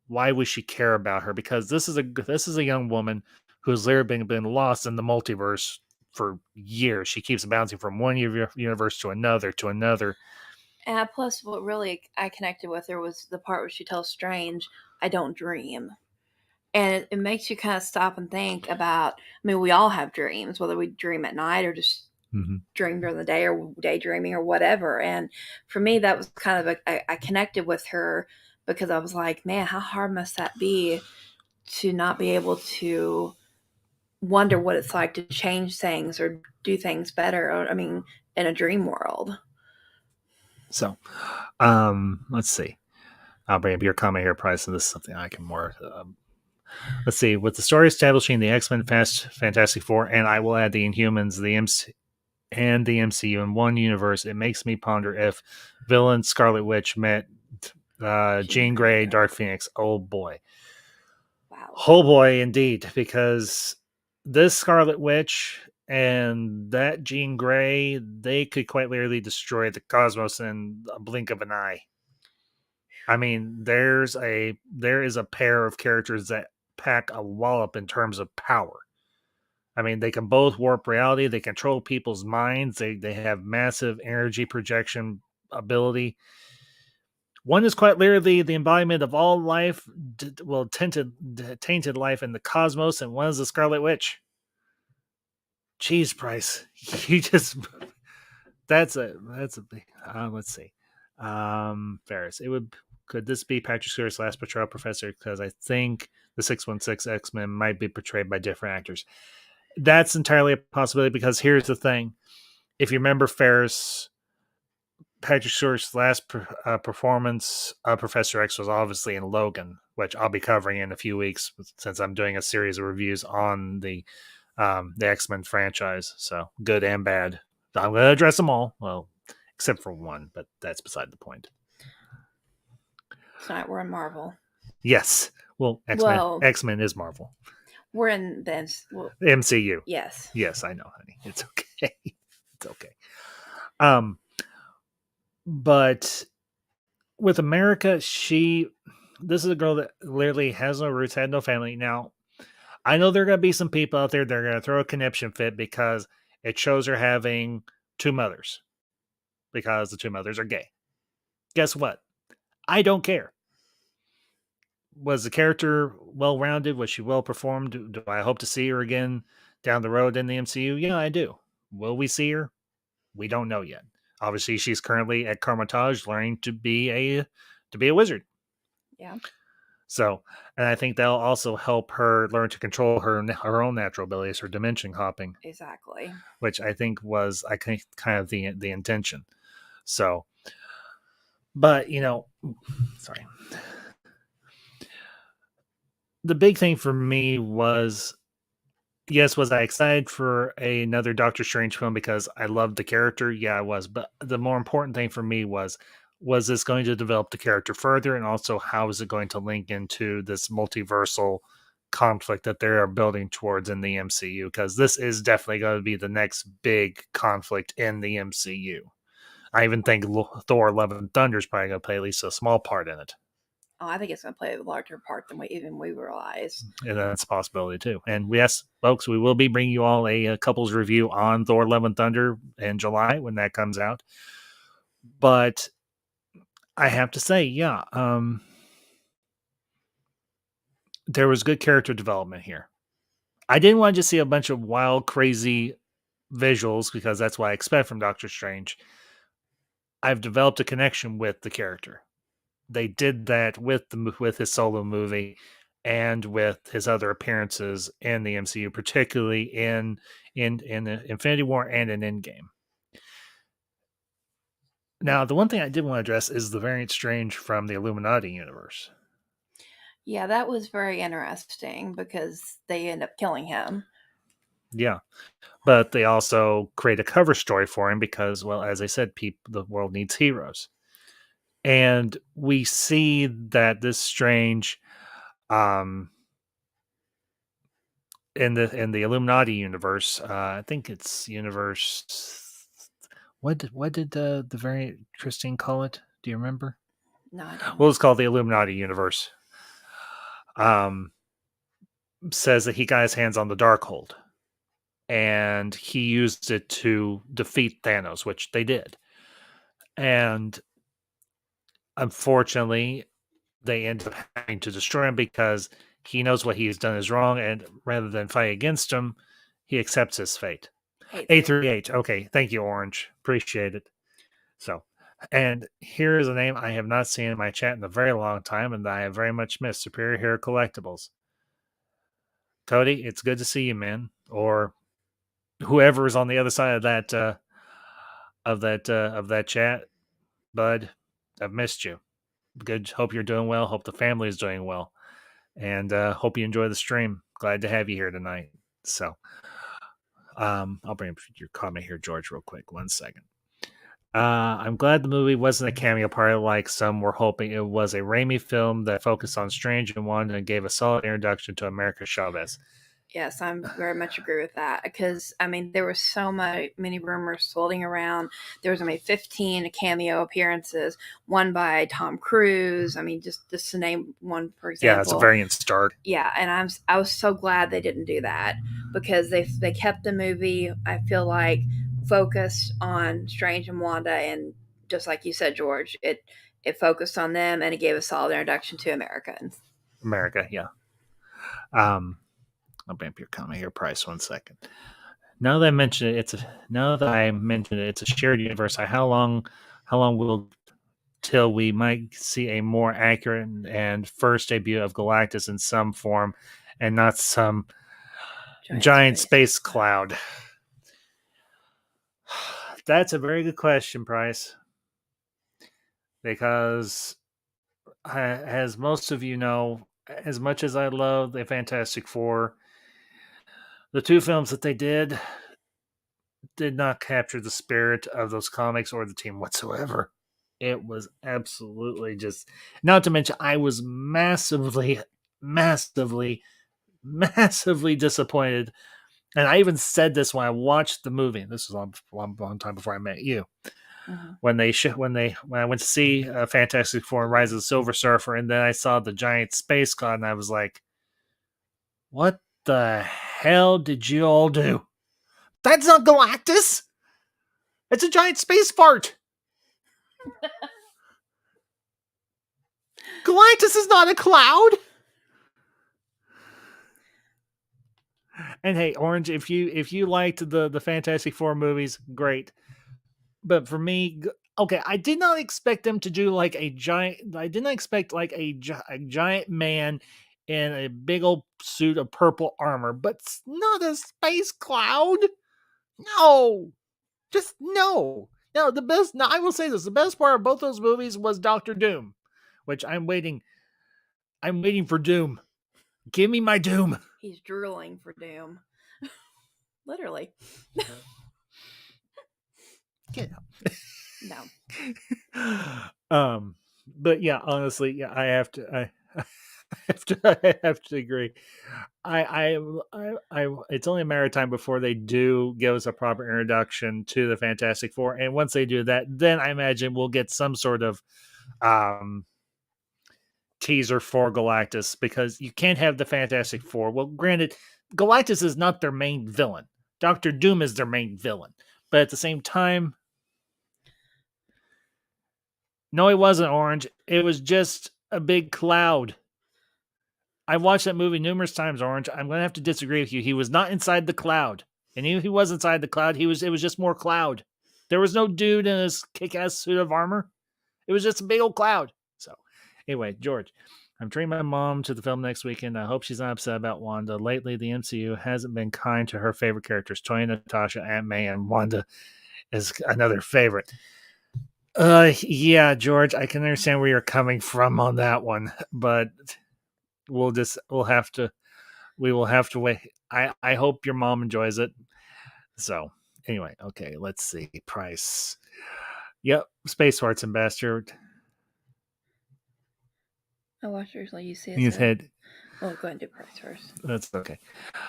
why we should care about her. Because this is a young woman who's literally been lost in the multiverse for years. She keeps bouncing from one universe to another. And plus, what really I connected with her was the part where she tells Strange, "I don't dream." And it makes you kind of stop and think about, I mean, we all have dreams, whether we dream at night or just dream during the day or daydreaming or whatever. And for me, that was kind of I connected with her because I was like, man, how hard must that be to not be able to wonder what it's like to change things or do things better, or, I mean, in a dream world. So, let's see. I'll bring up your comment here, Price, and this is something I can more... let's see. With the story establishing the X-Men, Fantastic Four, and I will add the Inhumans, the MCU in one universe, it makes me ponder if villain Scarlet Witch met Jean Grey, Dark Phoenix. Oh boy. Wow. Oh boy, indeed. Because this Scarlet Witch and that Jean Grey, they could quite literally destroy the cosmos in a blink of an eye. I mean, there is a pair of characters that pack a wallop in terms of power. I mean, they can both warp reality. They control people's minds. They have massive energy projection ability. One is quite literally the embodiment of all life, tainted life in the cosmos, and one is the Scarlet Witch. Jeez, Price, you just that's a big. Let's see, Ferris. Could this be Patrick Stewart's last portrayal of Professor? Because I think the 616 X-Men might be portrayed by different actors. That's entirely a possibility. Because here's the thing: if you remember, Ferris, Patrick Stewart's last performance of Professor X was obviously in Logan, which I'll be covering in a few weeks since I'm doing a series of reviews on the X-Men franchise. So good and bad. I'm going to address them all, well, except for one, but that's beside the point. Tonight we're in Marvel. Yes. Well, X-Men is Marvel. We're in the MCU. Yes. Yes, I know, honey. It's okay. It's okay. But with America, this is a girl that literally has no roots, had no family. Now, I know there are going to be some people out there that are going to throw a conniption fit because it shows her having two mothers, because the two mothers are gay. Guess what? I don't care. Was the character well-rounded? Was she well-performed? Do I hope to see her again down the road in the MCU? Yeah, I do. Will we see her? We don't know yet. Obviously, she's currently at Carmitage learning to be a wizard. Yeah. So, and I think that'll also help her learn to control her own natural abilities, her dimension hopping. Exactly. Which I think was kind of the intention. So, but sorry. The big thing for me was, yes, was I excited for another Doctor Strange film because I loved the character? Yeah, I was. But the more important thing for me was this going to develop the character further? And also, how is it going to link into this multiversal conflict that they are building towards in the MCU? Because this is definitely going to be the next big conflict in the MCU. I even think Thor Love and Thunder is probably going to play at least a small part in it. Oh, I think it's going to play a larger part than we realize. And that's a possibility too. And yes, folks, we will be bringing you all a couples review on Thor Love and Thunder in July when that comes out. But I have to say, yeah, there was good character development here. I didn't want to just see a bunch of wild, crazy visuals because that's what I expect from Doctor Strange. I've developed a connection with the character. They did that with his solo movie and with his other appearances in the MCU, particularly in Infinity War and in Endgame. Now, the one thing I did want to address is the variant Strange from the Illuminati universe. Yeah, that was very interesting because they end up killing him. Yeah. But they also create a cover story for him because, well, as I said, the world needs heroes. And we see that this Strange, in the Illuminati universe, I think it's universe. What did the variant Christine call it? Do you remember? No, I don't. Well, it's called the Illuminati universe. Says that he got his hands on the Darkhold, and he used it to defeat Thanos, which they did. And unfortunately, they end up having to destroy him because he knows what he has done is wrong, and rather than fight against him, he accepts his fate. 838. Okay, thank you, Orange. Appreciate it. So, and here is a name I have not seen in my chat in a very long time, and I have very much missed. Superior Hair Collectibles. Cody, it's good to see you, man. Or whoever is on the other side of that chat, bud. I've missed you. Good. Hope you're doing well. Hope the family is doing well, and hope you enjoy the stream. Glad to have you here tonight. So, I'll bring up your comment here, George, real quick. 1 second. I'm glad the movie wasn't a cameo party like some were hoping. It was a Raimi film that focused on Strange and Wanda and gave a solid introduction to America Chavez. Yes, I very much agree with that because, I mean, there were so many rumors floating around. There was only 15 cameo appearances, one by Tom Cruise. I mean, just to name one, for example. Yeah, it's a variant start. Yeah, and I was so glad they didn't do that because they kept the movie, I feel like, focused on Strange and Wanda and just like you said, George, it focused on them and it gave a solid introduction to Americans. America, yeah. I'll bump your comment here, Price, 1 second. Now that I mentioned it, it's a shared universe. How long will till we might see a more accurate and first debut of Galactus in some form, and not some giant space cloud? That's a very good question, Price. Because, as most of you know, as much as I love the Fantastic Four, the two films that they did not capture the spirit of those comics or the team whatsoever. It was absolutely just, not to mention, I was massively disappointed. And I even said this when I watched the movie. This was a long time before I met you. Mm-hmm. When I went to see Fantastic Four and Rise of the Silver Surfer, and then I saw the giant space cloud, and I was like, "What the hell did you all do? That's not Galactus. It's a giant space fart. Galactus is not a cloud." And hey, Orange, if you liked the Fantastic Four movies, great. But for me, okay, I did not expect them to do like a giant. I did not expect like a giant man in a big old suit of purple armor, but not a space cloud. No, just no. No, the best. Now I will say this: the best part of both those movies was Doctor Doom, which I'm waiting. I'm waiting for Doom. Give me my Doom. He's drooling for Doom. Literally. Get out. No. But yeah, honestly, yeah, I have to agree. I it's only a matter of time before they do give us a proper introduction to the Fantastic Four, and once they do that, then I imagine we'll get some sort of teaser for Galactus, because you can't have the Fantastic Four. Well, granted, Galactus is not their main villain. Doctor Doom is their main villain, but at the same time, no, it wasn't, Orange. It was just a big cloud. I watched that movie numerous times, Orange. I'm going to have to disagree with you. He was not inside the cloud. And he was inside the cloud. It was just more cloud. There was no dude in his kick-ass suit of armor. It was just a big old cloud. So, anyway, George, I'm treating my mom to the film next weekend. I hope she's not upset about Wanda. Lately, the MCU hasn't been kind to her favorite characters. Toya, Natasha, Aunt May, and Wanda is another favorite. Yeah, George, I can understand where you're coming from on that one, but we will have to wait. I hope your mom enjoys it. So anyway, okay, let's see. Price. Yep, Space Farts Ambassador. I watched recently. You see His head. Oh, go ahead and do Price first. That's okay.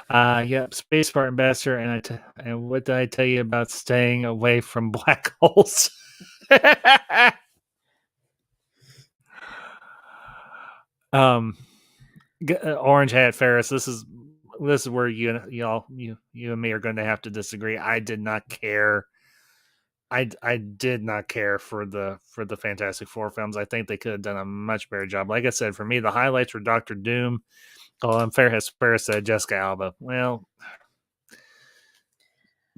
Yep, Space Fart Ambassador, and what did I tell you about staying away from black holes? Orange Hat Ferris. This is where you and me are going to have to disagree. I did not care. I did not care for the Fantastic Four films. I think they could have done a much better job. Like I said, for me, the highlights were Doctor Doom. Oh, and Ferris said Jessica Alba. Well,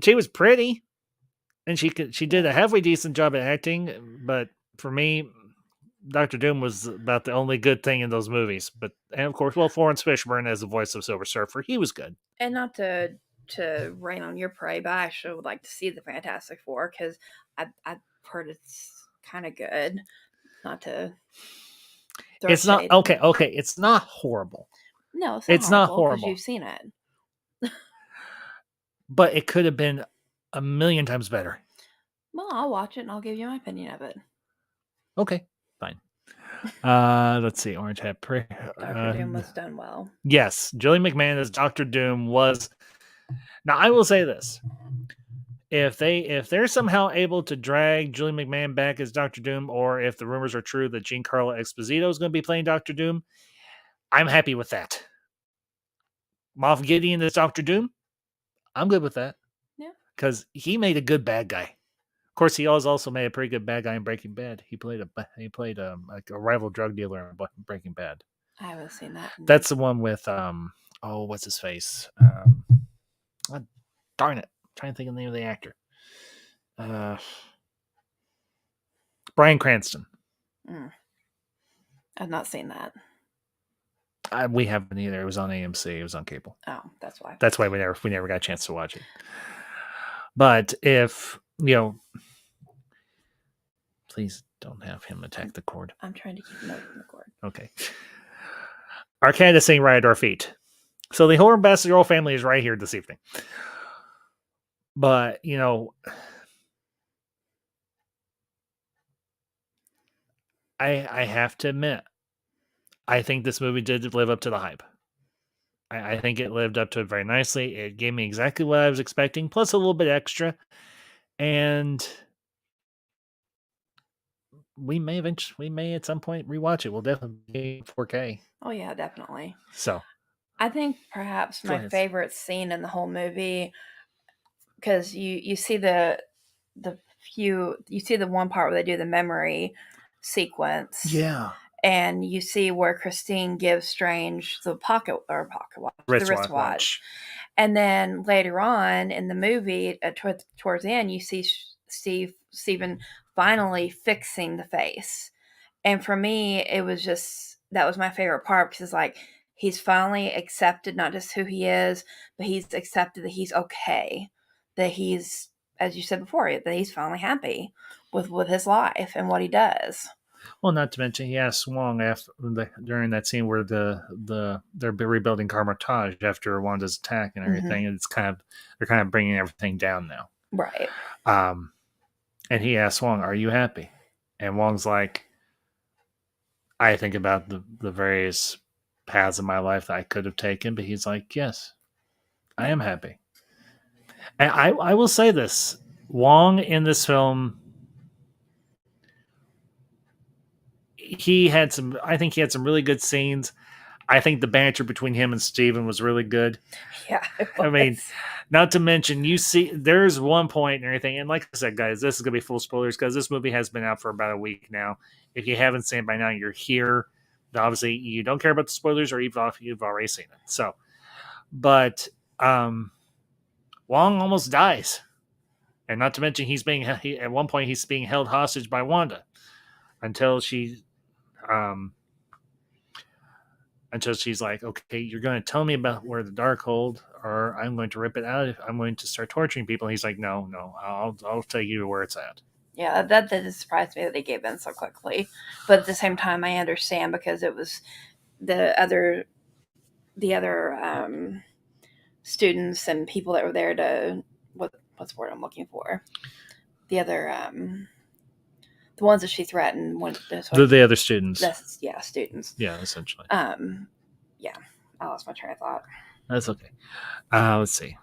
she was pretty, and she did a halfway decent job at acting. But for me, Doctor Doom was about the only good thing in those movies. And of course, Florence Fishburne as the voice of Silver Surfer, he was good. And not to rain on your parade, but I actually would like to see the Fantastic Four, because I've heard it's kind of good. Not to. It's not okay. Okay, it's not horrible. No, it's not horrible because you've seen it. But it could have been a million times better. Well, I'll watch it and I'll give you my opinion of it. Okay, fine. Let's see. Orange Hat. Dr. Doom was done well. Yes, Julie McMahon as Dr. Doom was. Now, I will say this: if they're somehow able to drag Julie McMahon back as Dr. Doom, or if the rumors are true that Giancarlo Esposito is going to be playing Dr. Doom, I'm happy with that. Moff Gideon as Dr. Doom, I'm good with that. Yeah, because he made a good bad guy. Of course, he also made a pretty good bad guy in Breaking Bad. He played like a rival drug dealer in Breaking Bad. I haven't seen that. That's the one with what's his face? Darn it, I'm trying to think of the name of the actor. Bryan Cranston. I've not seen that. We haven't either. It was on AMC. It was on cable. Oh, that's why. That's why we never got a chance to watch it. But if please don't have him attack the cord. I'm trying to keep him away from the cord. Okay. Our cat is sitting right at our feet. So the whole Ambassador royal family is right here this evening. But, I have to admit, I think this movie did live up to the hype. I think it lived up to it very nicely. It gave me exactly what I was expecting, plus a little bit extra. And we may at some point rewatch it. We'll definitely be 4K. Oh yeah, definitely. So I think perhaps my favorite scene in the whole movie, because you see the one part where they do the memory sequence. Yeah. And you see where Christine gives Strange the wristwatch. And then later on in the movie, towards the end, you see Steven finally fixing the face. And for me, it was that was my favorite part, because it's like he's finally accepted not just who he is, but he's accepted that he's okay. That he's, as you said before, that he's finally happy with his life and what he does. Well, not to mention he asked Wong during that scene where they're rebuilding Carmitage after Wanda's attack and everything. And they're kind of bringing everything down now, right? And he asked Wong, "Are you happy?" And Wong's like, "I think about the various paths in my life that I could have taken," but he's like, "Yes, I am happy." And I will say this: Wong in this film, I think he had some really good scenes. I think the banter between him and Steven was really good. Yeah. I mean, not to mention, there's one point and everything. And like I said, guys, this is going to be full spoilers because this movie has been out for about a week now. If you haven't seen it by now, you're here. Obviously, you don't care about the spoilers, or you've already seen it. So, but Wong almost dies. And not to mention, at one point, he's being held hostage by Wanda until she's like, "Okay, you're going to tell me about where the Darkhold, or I'm going to rip it out. I'm going to start torturing people." And he's like, "No, I'll tell you where it's at." Yeah, that did surprise me that they gave in so quickly. But at the same time, I understand, because it was the other students and people that were there to what's the word I'm looking for? The other the ones that she threatened. The other students. Students. Yeah, essentially. Yeah, I lost my train of thought. That's okay. Let's see.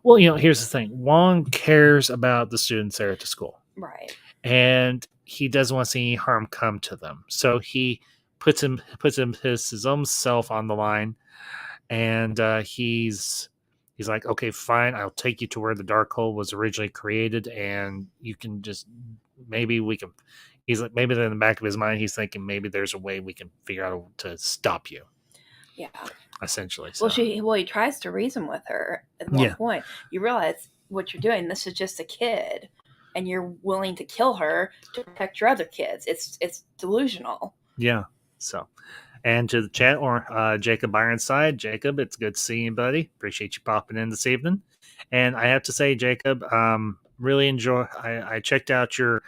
Well, here's the thing. Wong cares about the students there at the school. Right. And he doesn't want to see any harm come to them. So he puts his own self on the line, and he's like, "Okay, fine, I'll take you to where the Darkhold was originally created, and you can just maybe we can." He's like, maybe in the back of his mind, he's thinking maybe there's a way we can figure out to stop you. Yeah. Essentially. So. Well, he tries to reason with her at one point. You realize what you're doing. This is just a kid, and you're willing to kill her to protect your other kids. It's delusional. Yeah. So, and to the chat, or Jacob Ironside. Jacob, it's good to see you, buddy. Appreciate you popping in this evening. And I have to say, Jacob, really enjoy. I checked out your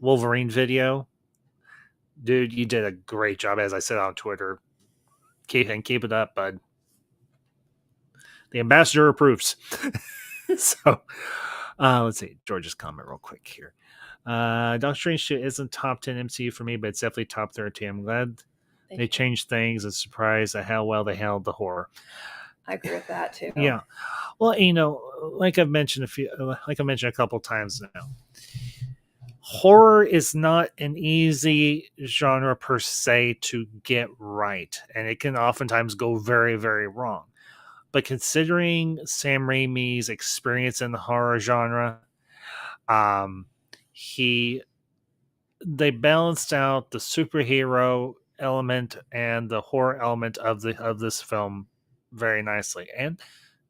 Wolverine video. Dude, you did a great job, as I said on Twitter. Keep it up, bud. The ambassador approves. So, let's see. George's comment real quick here. Doctor Strange isn't top 10 MCU for me, but it's definitely top 13. I'm glad they changed things and surprised at how well they handled the horror. I agree with that too. Yeah. Well, like I've mentioned a couple times now, horror is not an easy genre per se to get right, and it can oftentimes go very, very wrong. but considering Sam Raimi's experience in the horror genre, he they balanced out the superhero element and the horror element of this film very nicely. And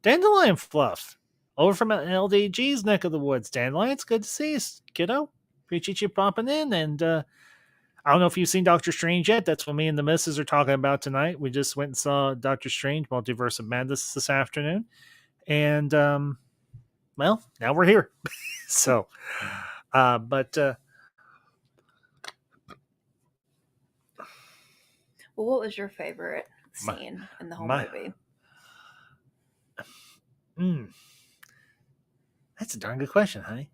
Dandelion Fluff, over from LDG's neck of the woods. Dandelion, it's good to see you, kiddo. Appreciate you popping in. And I don't know if you've seen Doctor Strange yet. That's what me and the missus are talking about tonight. We just went and saw Doctor Strange, Multiverse of Madness this afternoon. And, well, now we're here. So, but well, what was your favorite scene in the whole movie? That's a darn good question, honey.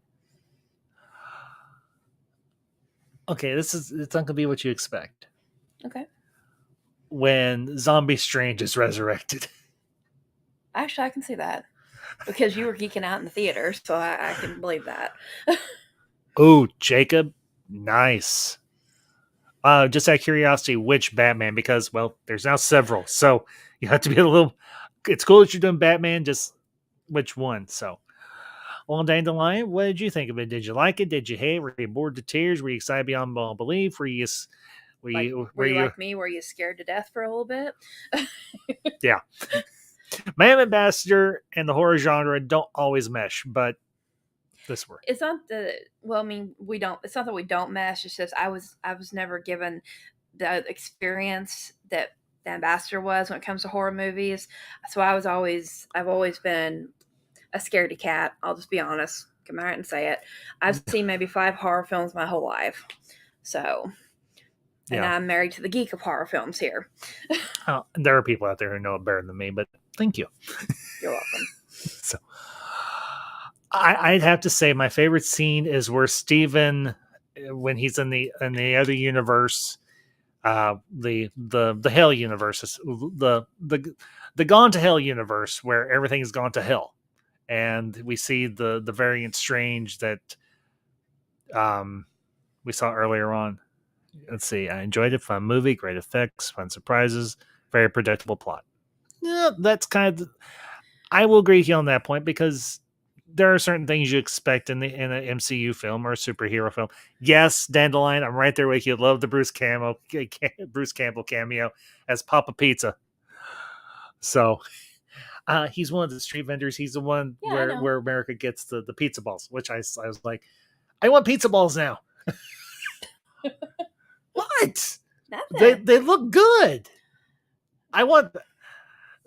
Okay, it's not gonna be what you expect. Okay. When Zombie Strange is resurrected. Actually, I can see that. Because you were geeking out in the theater, so I can believe that. Oh, Jacob, nice. Just out of curiosity, which Batman? Because, well, there's now several, so you have to be a little. It's cool that you're doing Batman. Just which one? So, well, Dandelion, what did you think of it? Did you like it? Did you hate it? Were you bored to tears? Were you excited beyond belief? Were you like me? Were you scared to death for a little bit? Yeah. Man Ambassador and the horror genre don't always mesh, but this worked. It's not we don't. It's not that we don't mesh. It's just I was never given the experience that the Ambassador was when it comes to horror movies. So I've always been a scaredy cat. I'll just be honest. Come out and say it. I've seen maybe 5 horror films my whole life. So, and I'm married to the geek of horror films here. There are people out there who know it better than me, but thank you. You're welcome. So, I'd have to say my favorite scene is where Steven, when he's in the other universe, the hell universe, the gone to hell universe where everything has gone to hell, and we see the variant Strange that we saw earlier on. Let's see. I enjoyed it. Fun movie, great effects, fun surprises, very predictable plot. Yeah, that's kind of. I will agree with you on that point because there are certain things you expect in an MCU film or a superhero film. Yes, Dandelion, I'm right there with you. Love the Bruce Campbell cameo as Papa Pizza. So he's one of the street vendors. He's the one where America gets the pizza balls, which I was like, I want pizza balls now. What? They look good. I want.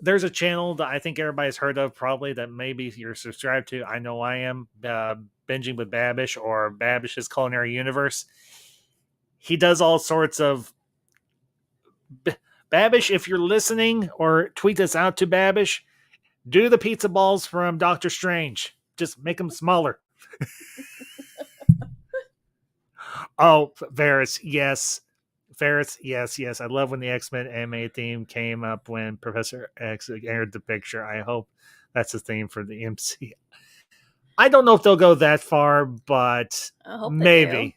There's a channel that I think everybody's heard of, probably that maybe you're subscribed to. I know I am. Binging with Babish or Babish's Culinary Universe. He does all sorts of. Babish, if you're listening, or tweet this out to Babish, do the pizza balls from Doctor Strange. Just make them smaller. Oh, Varys, yes. Ferris, yes. I love when the X-Men anime theme came up when Professor X entered the picture. I hope that's the theme for the MC. I don't know if they'll go that far, but maybe.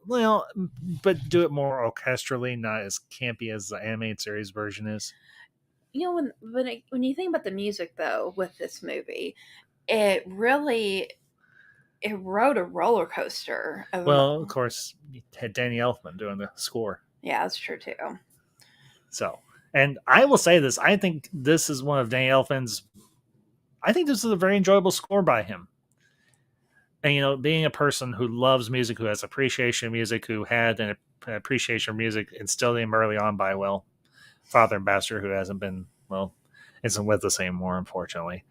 Well, but do it more orchestrally, not as campy as the animated series version is. You know, when you think about the music, though, with this movie, it rode a roller coaster. Well, of course, you had Danny Elfman doing the score. Yeah, that's true, too. So, and I will say this. I think this is one of Danny Elfman's... I think this is a very enjoyable score by him. And, you know, being a person who loves music, who has appreciation of music, who had an appreciation of music instilled in him early on by, well, Father Ambassador, who hasn't been, well, isn't with us anymore, unfortunately.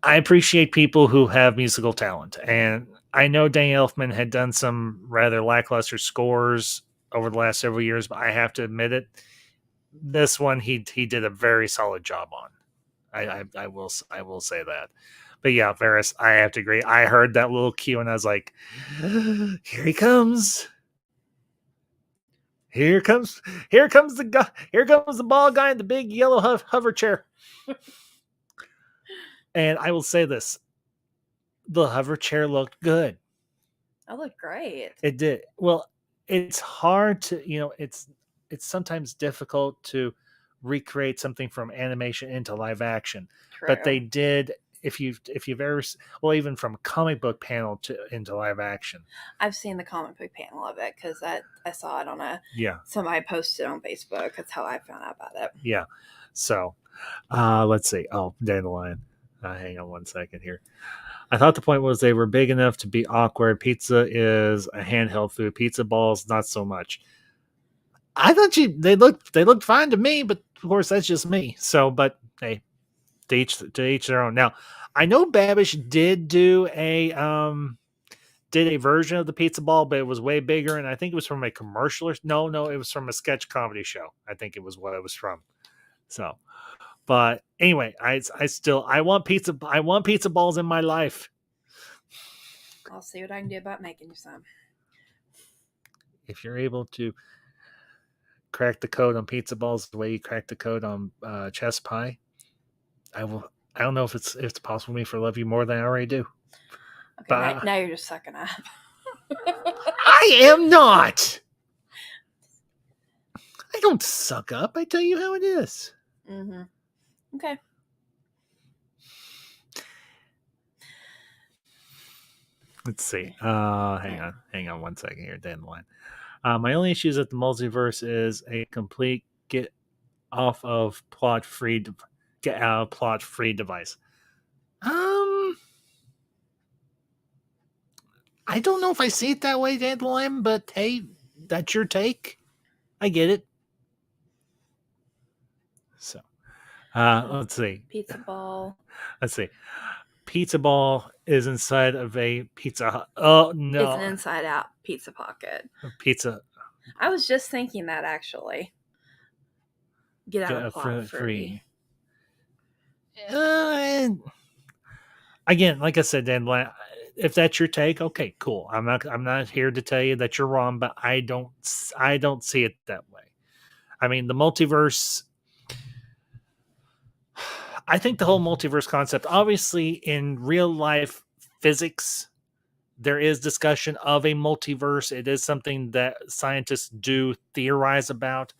I appreciate people who have musical talent. And I know Danny Elfman had done some rather lackluster scores over the last several years, but I have to admit it. This one, he did a very solid job on. I will say that. But yeah, Varys, I have to agree. I heard that little cue and I was like, here he comes. Here comes the bald guy in the big yellow hover chair. And I will say this. The hover chair looked good. It looked great. It did. Well, it's hard to, it's sometimes difficult to recreate something from animation into live action. True. But they did. If you've ever, well, even from comic book panel into live action. I've seen the comic book panel of it because I saw it on Yeah. Somebody posted on Facebook. That's how I found out about it. Yeah. So, let's see. Oh, Dandelion. Hang on one second here. I thought the point was they were big enough to be awkward. Pizza is a handheld food. Pizza balls, not so much. I thought they looked fine to me, but of course that's just me. So, but hey, to each their own. Now, I know Babish did do a version of the pizza ball, but it was way bigger, and I think it was from a commercial. No, it was from a sketch comedy show. I think it was what it was from. So, but anyway, I want pizza. I want pizza balls in my life. I'll see what I can do about making you some. If you're able to crack the code on pizza balls the way you crack the code on chess pie, I will. I don't know if it's possible for me to love you more than I already do. Okay, but now you're just sucking up. I am not. I don't suck up. I tell you how it is. Mm-hmm. Okay. Let's see. Hang on one second here. Dandelion. My only issue is that the multiverse is a complete get out of plot free device. I don't know if I see it that way, Dandelion, but hey, that's your take. I get it. So, let's see. Pizza ball. Let's see. Pizza ball is inside of a Pizza Hut. Oh no! It's an inside-out pizza pocket. Pizza. I was just thinking that actually. Get out of plot free. Again, like I said, Dan, if that's your take, okay, cool. I'm not here to tell you that you're wrong, but I don't see it that way. I mean, the multiverse. I think the whole multiverse concept, obviously, in real life physics, there is discussion of a multiverse. It is something that scientists do theorize about.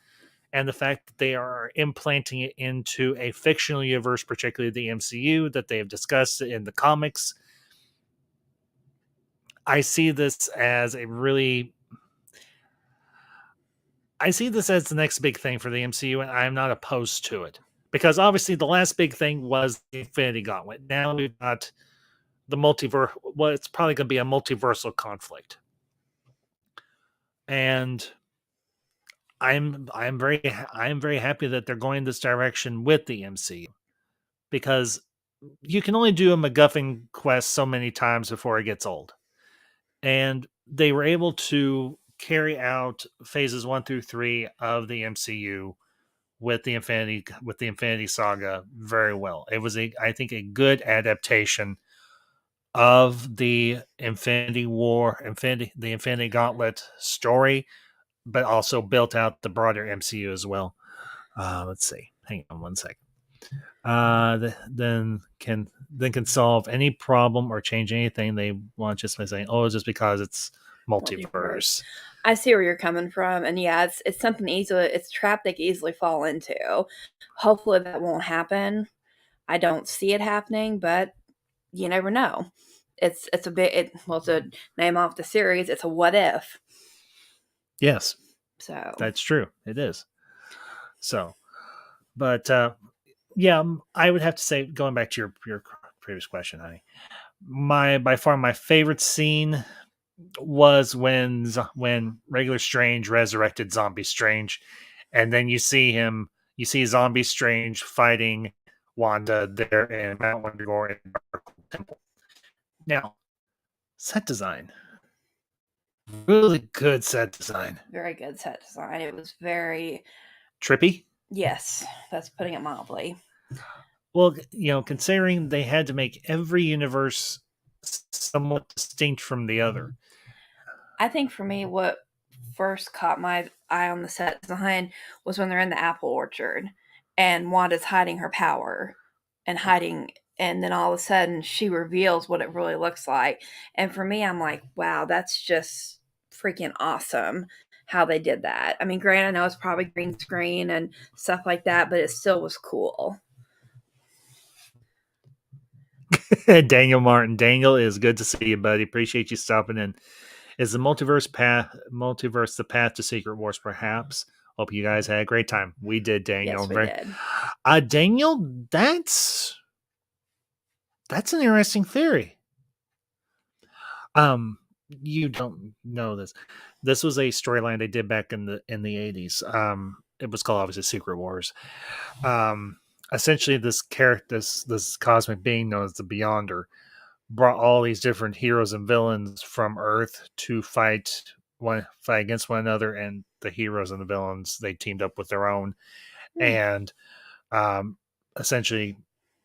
And the fact that they are implanting it into a fictional universe, particularly the MCU, that they have discussed in the comics. I see this as the next big thing for the MCU, and I'm not opposed to it. Because obviously the last big thing was the Infinity Gauntlet. Now we've got the multiverse. Well, it's probably going to be a multiversal conflict. And I'm very happy that they're going this direction with the MCU, because you can only do a MacGuffin quest so many times before it gets old, and they were able to carry out phases 1 through 3 of the MCU with the Infinity Saga very well. It was I think a good adaptation of the Infinity Gauntlet story, but also built out the broader MCU as well. Let's see. Hang on one second. Then can solve any problem or change anything they want just by saying, "Oh, it's just because it's multiverse." I see where you're coming from, and yeah, it's something it's a trap they can easily fall into. Hopefully, that won't happen. I don't see it happening, but you never know. It's to name off the series, it's a what if. Yes. So that's true. It is. So, but yeah, I would have to say, going back to your previous question, honey, by far my favorite scene was when Regular Strange resurrected Zombie Strange, and then you see Zombie Strange fighting Wanda there in Mount Wondergore in Dark Temple. Now, set design. Really good set design. Very good set design. It was very trippy. Yes, that's putting it mildly. Well, considering they had to make every universe somewhat distinct from the other. I think for me, what first caught my eye on the set design was when they're in the apple orchard and Wanda's hiding her power and then all of a sudden she reveals what it really looks like. And for me, I'm like, wow, that's just freaking awesome how they did that. I mean, granted, I know it's probably green screen and stuff like that, but it still was cool. Daniel Martin. Daniel, is good to see you, buddy. Appreciate you stopping in. Is the multiverse the path to Secret Wars? Perhaps. Hope you guys had a great time. We did, Daniel. Yes, we did. Daniel, that's an interesting theory. You don't know this. This was a storyline they did back in the 80s. It was called obviously Secret Wars. Essentially, this cosmic being known as the Beyonder brought all these different heroes and villains from Earth to fight against one another, and the heroes and the villains, they teamed up with their own, and essentially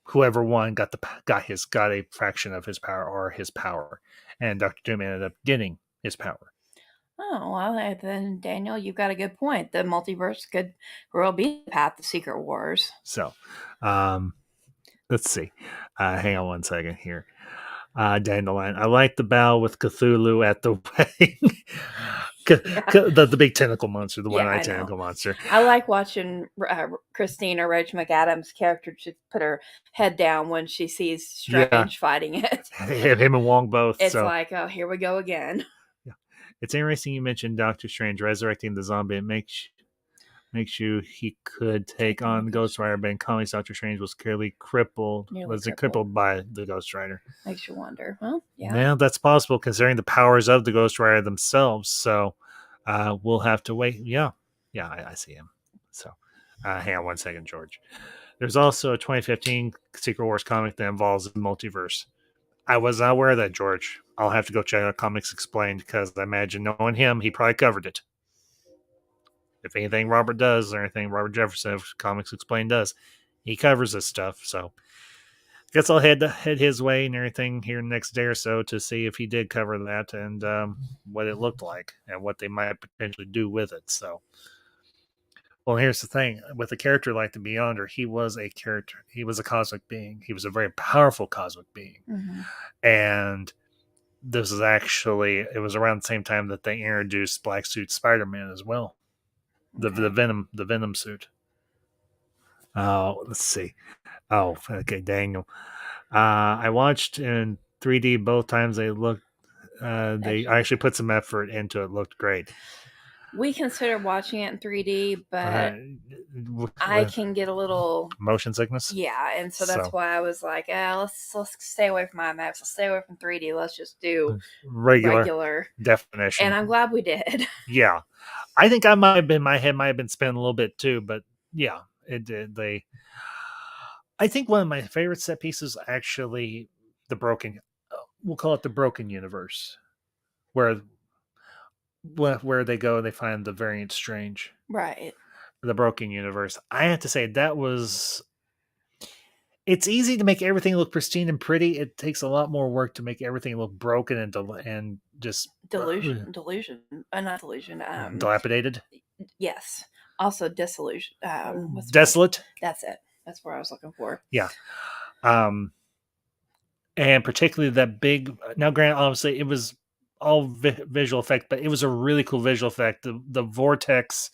whoever won got a fraction of his power, or his power, and Dr. Doom ended up getting his power. Oh, well, then, Daniel, you've got a good point. The multiverse could well be the path to Secret Wars. So, let's see. Hang on one second here. Dandelion, I like the bow with Cthulhu at the wedding. The big tentacle monster, the one-eyed tentacle monster. I like watching Christine or Rachel McAdams' character just put her head down when she sees Strange fighting it. Him and Wong both. It's like, oh, here we go again. Yeah, it's interesting you mentioned Doctor Strange resurrecting the zombie. It makes you he could take on Ghost Rider, but in comics, Doctor Strange was clearly crippled. Crippled by the Ghost Rider. Makes you wonder. Well, yeah. Yeah, that's possible considering the powers of the Ghost Rider themselves. So we'll have to wait. Yeah, I see him. So hang on one second, George. There's also a 2015 Secret Wars comic that involves the multiverse. I was not aware of that, George. I'll have to go check out Comics Explained, because I imagine knowing him, he probably covered it. If anything Robert does, or anything Robert Jefferson of Comics Explained does, he covers this stuff. So I guess I'll head his way and everything here in the next day or so to see if he did cover that, and what it looked like and what they might potentially do with it. So, well, here's the thing. With a character like the Beyonder, he was a character. He was a cosmic being. He was a very powerful cosmic being. Mm-hmm. And this is actually, it was around the same time that they introduced Black Suit Spider-Man as well. The Venom suit. Oh, let's see. Oh, okay, Daniel. I watched in 3D both times. They looked. They actually put some effort into it. Looked great. We considered watching it in 3D, but I can get a little motion sickness. Yeah, and so that's why I was like, let's stay away from IMAX. Let's stay away from 3D. Let's just do regular definition. And I'm glad we did. Yeah, I think my head might have been spinning a little bit too, but yeah, it did. I think one of my favorite set pieces actually we'll call it the broken universe, where they go and they find the variant Strange. Right. The broken universe. I have to say it's easy to make everything look pristine and pretty. It takes a lot more work to make everything look broken and just dilapidated. Yes. Also disillusion. Desolate. That's it. That's what I was looking for. Yeah. And particularly that big. Now, granted, obviously, it was all visual effect, but it was a really cool visual effect. The vortex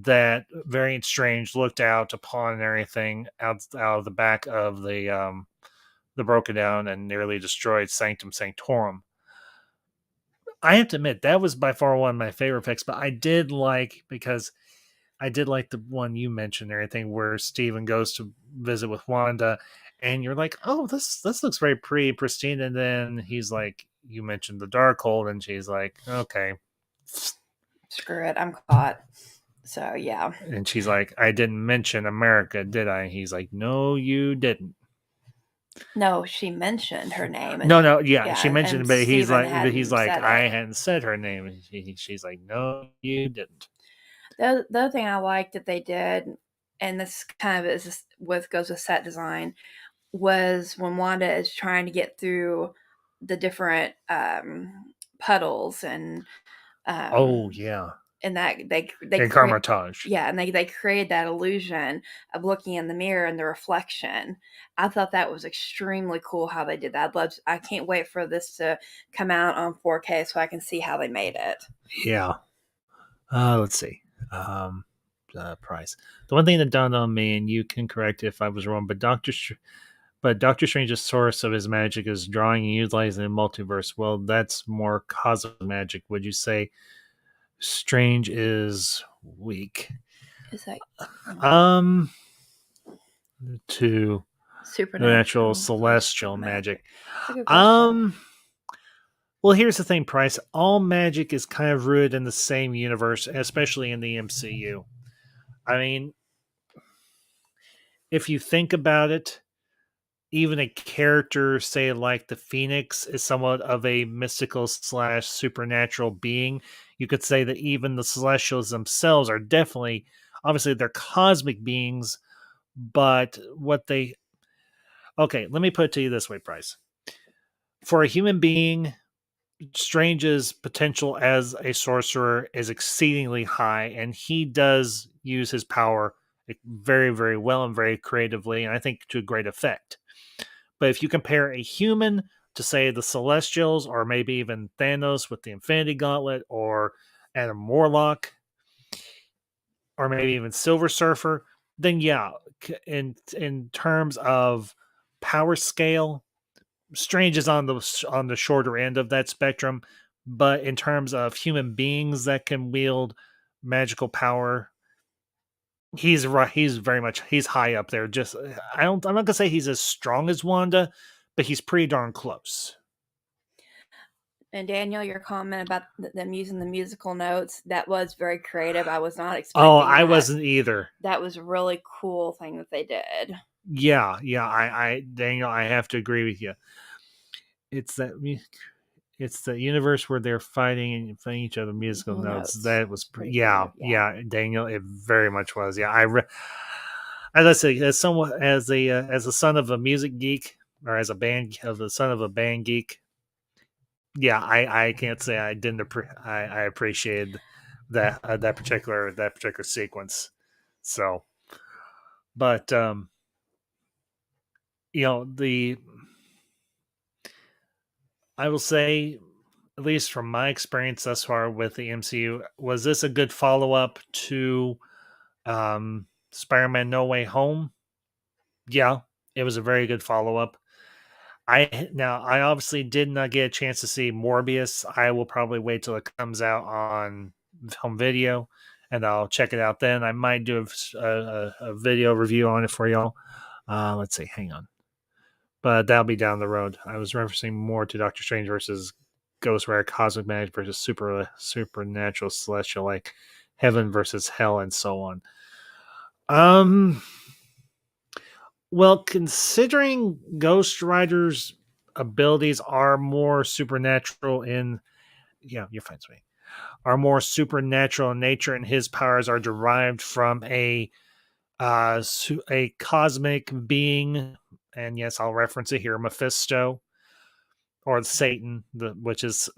that Variant Strange looked out upon and everything out of the back of the broken down and nearly destroyed Sanctum Sanctorum. I have to admit, that was by far one of my favorite effects, but I did like the one you mentioned and everything, where Steven goes to visit with Wanda, and you're like, oh, this looks very pristine, and then he's like, you mentioned the Darkhold, and she's like, okay, screw it, I'm caught. So yeah. And she's like, I didn't mention America, did I? He's like, no, you didn't. No, she mentioned her name. She mentioned, but he's like, I hadn't said her name, and she's like, no, you didn't. The other thing I liked that they did, and this kind of goes with set design, was when Wanda is trying to get through the different puddles and and that they Carmitage. Yeah, and they created that illusion of looking in the mirror and the reflection. I thought that was extremely cool how they did that. I can't wait for this to come out on 4K so I can see how they made it. Yeah. Let's see. Price. The one thing that dawned on me, and you can correct if I was wrong, but Doctor Strange's source of his magic is drawing and utilizing the multiverse. Well, that's more cosmic magic. Would you say Strange is weak? Is that To supernatural, celestial magic. That's a good question. Well, here's the thing, Price. All magic is kind of rooted in the same universe, especially in the MCU. I mean, if you think about it, even a character, say like the Phoenix, is somewhat of a mystical / supernatural being. You could say that even the Celestials themselves are definitely, obviously, they're cosmic beings, but what they. Okay, let me put it to you this way, Price. For a human being, Strange's potential as a sorcerer is exceedingly high, and he does use his power very, very well and very creatively, and I think to a great effect. But if you compare a human to, say, the Celestials, or maybe even Thanos with the Infinity Gauntlet, or Adam Warlock, or maybe even Silver Surfer, then yeah, in terms of power scale, Strange is on the shorter end of that spectrum. But in terms of human beings that can wield magical power, he's right. He's high up there. Just I'm not gonna say he's as strong as Wanda, but he's pretty darn close. And Daniel, your comment about them using the musical notes, that was very creative. I was not expecting I that. wasn't either. That was a really cool thing that they did. Yeah, Daniel, I have to agree with you. It's the universe where they're fighting each other musical notes. That was yeah, Daniel, it very much was. Yeah, as I say, as a son of a music geek, or as the son of a band geek, yeah, I can't say I didn't I appreciated that particular sequence. So, but I will say, at least from my experience thus far with the MCU, was this a good follow up to Spider-Man No Way Home? Yeah, it was a very good follow up. I obviously did not get a chance to see Morbius. I will probably wait till it comes out on home video, and I'll check it out then. I might do a video review on it for y'all. Let's see, hang on, but that'll be down the road. I was referencing more to Doctor Strange versus Ghost Rider, Cosmic Magic versus Supernatural Celestial, like Heaven versus Hell, and so on. Well, considering Ghost Rider's abilities are more supernatural you're fine, sweetie, are more supernatural in nature, and his powers are derived from a cosmic being, and yes, I'll reference it here, Mephisto, or Satan, which is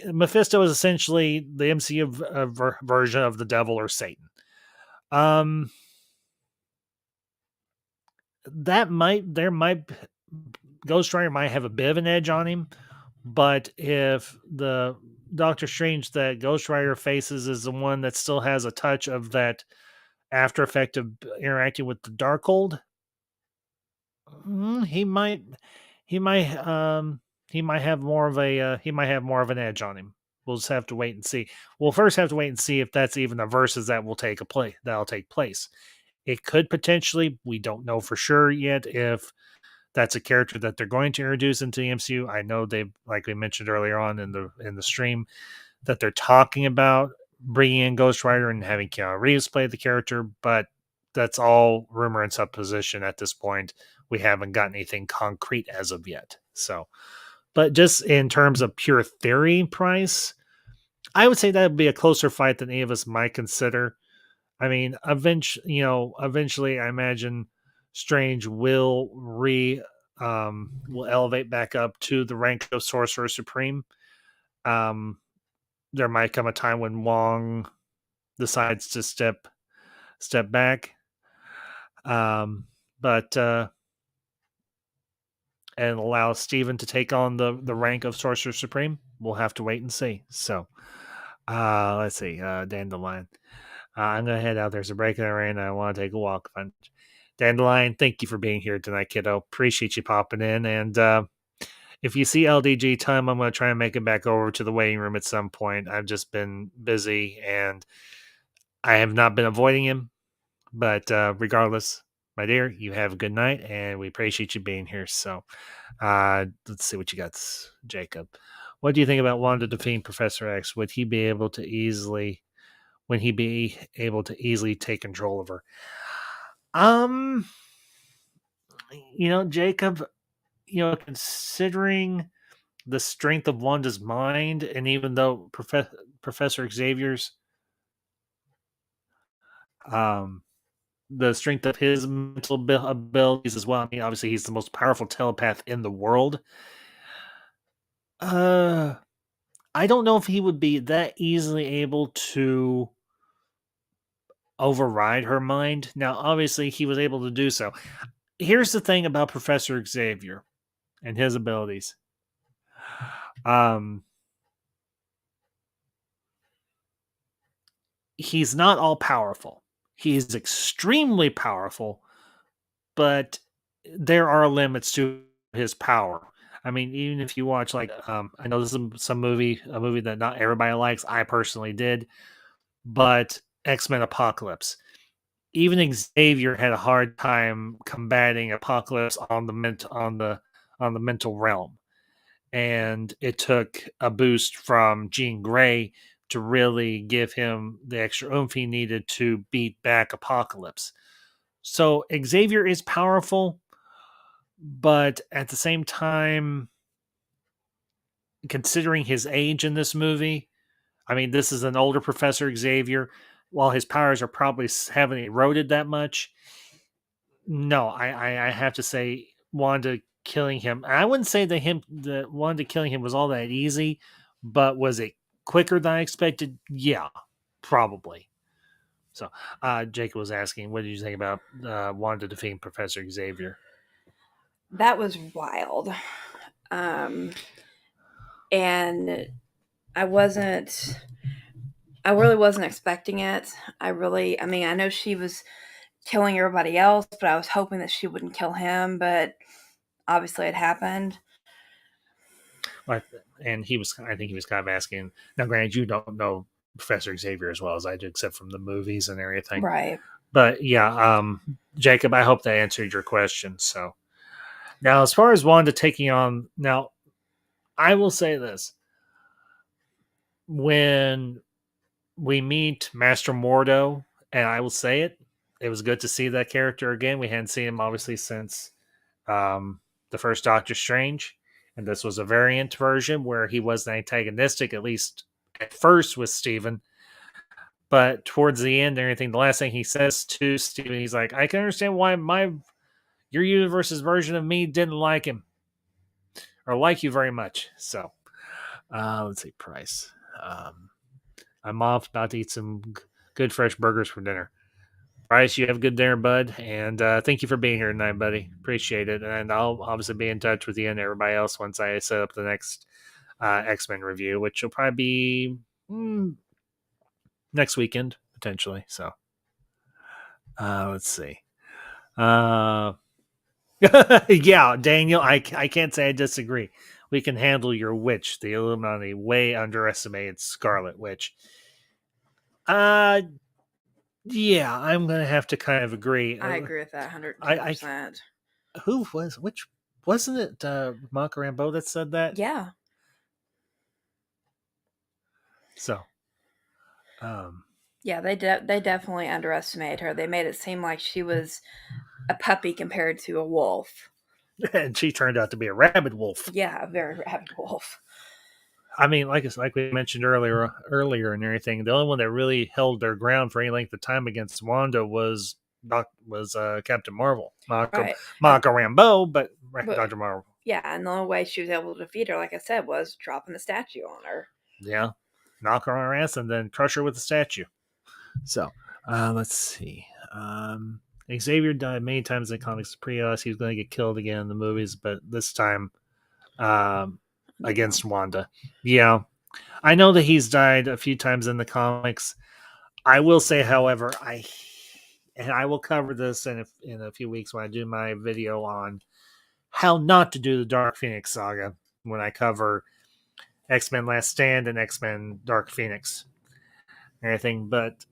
Mephisto is essentially the MCU version of the devil or Satan. Ghost Rider might have a bit of an edge on him, but if the Doctor Strange that Ghost Rider faces is the one that still has a touch of that after effect of interacting with the Darkhold, he might have more of an edge on him. We'll just have to wait and see. We'll first have to wait and see if that's even the verses that'll take place. It could potentially, we don't know for sure yet if that's a character that they're going to introduce into the MCU. I know they've, like we mentioned earlier on in the stream, that they're talking about bringing in Ghost Rider and having Keanu Reeves play the character, but that's all rumor and supposition at this point. We haven't gotten anything concrete as of yet. So, but just in terms of pure theory price, I would say that would be a closer fight than any of us might consider. I mean, eventually, I imagine Strange will elevate back up to the rank of Sorcerer Supreme. There might come a time when Wong decides to step back, but and allow Steven to take on the rank of Sorcerer Supreme. We'll have to wait and see. So, Let's see. Dandelion. I'm gonna head out. There's a break in the rain. I want to take a walk. Dandelion, thank you for being here tonight, kiddo. Appreciate you popping in. And if you see LDG time, I'm gonna try and make it back over to the waiting room at some point. I've just been busy and I have not been avoiding him. But regardless, my dear, you have a good night, and we appreciate you being here. So let's see what you got, Jacob. What do you think about Wanda defeating Professor X? Would he be able to easily? When he be able to easily take control of her? Jacob, considering the strength of Wanda's mind, and even though Professor Xavier's the strength of his mental abilities as well. I mean, obviously, he's the most powerful telepath in the world. I don't know if he would be that easily able to override her mind. Now, obviously, he was able to do so. Here's the thing about Professor Xavier and his abilities. He's not all powerful. He's extremely powerful, but there are limits to his power. I mean, even if you watch I know this is a movie that not everybody likes. I personally did, but X-Men Apocalypse. Even Xavier had a hard time combating Apocalypse on the mental realm, and it took a boost from Jean Grey to really give him the extra oomph he needed to beat back Apocalypse. So Xavier is powerful, but at the same time, considering his age in this movie, I mean, this is an older Professor Xavier. While his powers are probably haven't eroded that much, no, I have to say Wanda killing him. I wouldn't say that Wanda killing him was all that easy, but was it quicker than I expected? Yeah, probably. So, Jacob was asking, what did you think about Wanda defeating Professor Xavier? That was wild. And I really wasn't expecting it. I mean, I know she was killing everybody else, but I was hoping that she wouldn't kill him, but obviously it happened. And I think he was kind of asking, now granted, you don't know Professor Xavier as well as I do, except from the movies and everything. Right. But yeah, Jacob, I hope that answered your question. So now, as far as Wanda taking on, now, I will say this. When we meet Master Mordo, and I will say it was good to see that character again. We hadn't seen him, obviously, since the first Doctor Strange. And this was a variant version where he wasn't antagonistic, at least at first, with Steven. But towards the end and everything, the last thing he says to Steven, he's like, I can understand why your universe's version of me didn't like him or like you very much. So let's see, Price. I'm off, about to eat some good fresh burgers for dinner. Bryce, you have a good dinner, bud, and thank you for being here tonight, buddy. Appreciate it, and I'll obviously be in touch with you and everybody else once I set up the next X-Men review, which will probably be next weekend, potentially. So, let's see. Yeah, Daniel, I can't say I disagree. We can handle your witch, the Illuminati way underestimated Scarlet Witch. Yeah, I'm gonna have to kind of agree. I agree with that 110%. Which wasn't it Mark Rambeau that said that? Yeah. So, yeah, they definitely underestimated her. They made it seem like she was a puppy compared to a wolf. And she turned out to be a rabid wolf. Yeah, a very rabid wolf. I mean, like we mentioned earlier and everything, the only one that really held their ground for any length of time against Wanda was Captain Marvel, Monica Rambeau, but Dr. Marvel. Yeah, and the only way she was able to defeat her, like I said, was dropping the statue on her. Yeah, knock her on her ass and then crush her with the statue. So, let's see. Xavier died many times in the comics. Pre-us, he was going to get killed again in the movies, but this time against Wanda. Yeah, I know that he's died a few times in the comics. I will say, however, I will cover this in a few weeks when I do my video on how not to do the Dark Phoenix saga when I cover X-Men Last Stand and X-Men Dark Phoenix and everything. But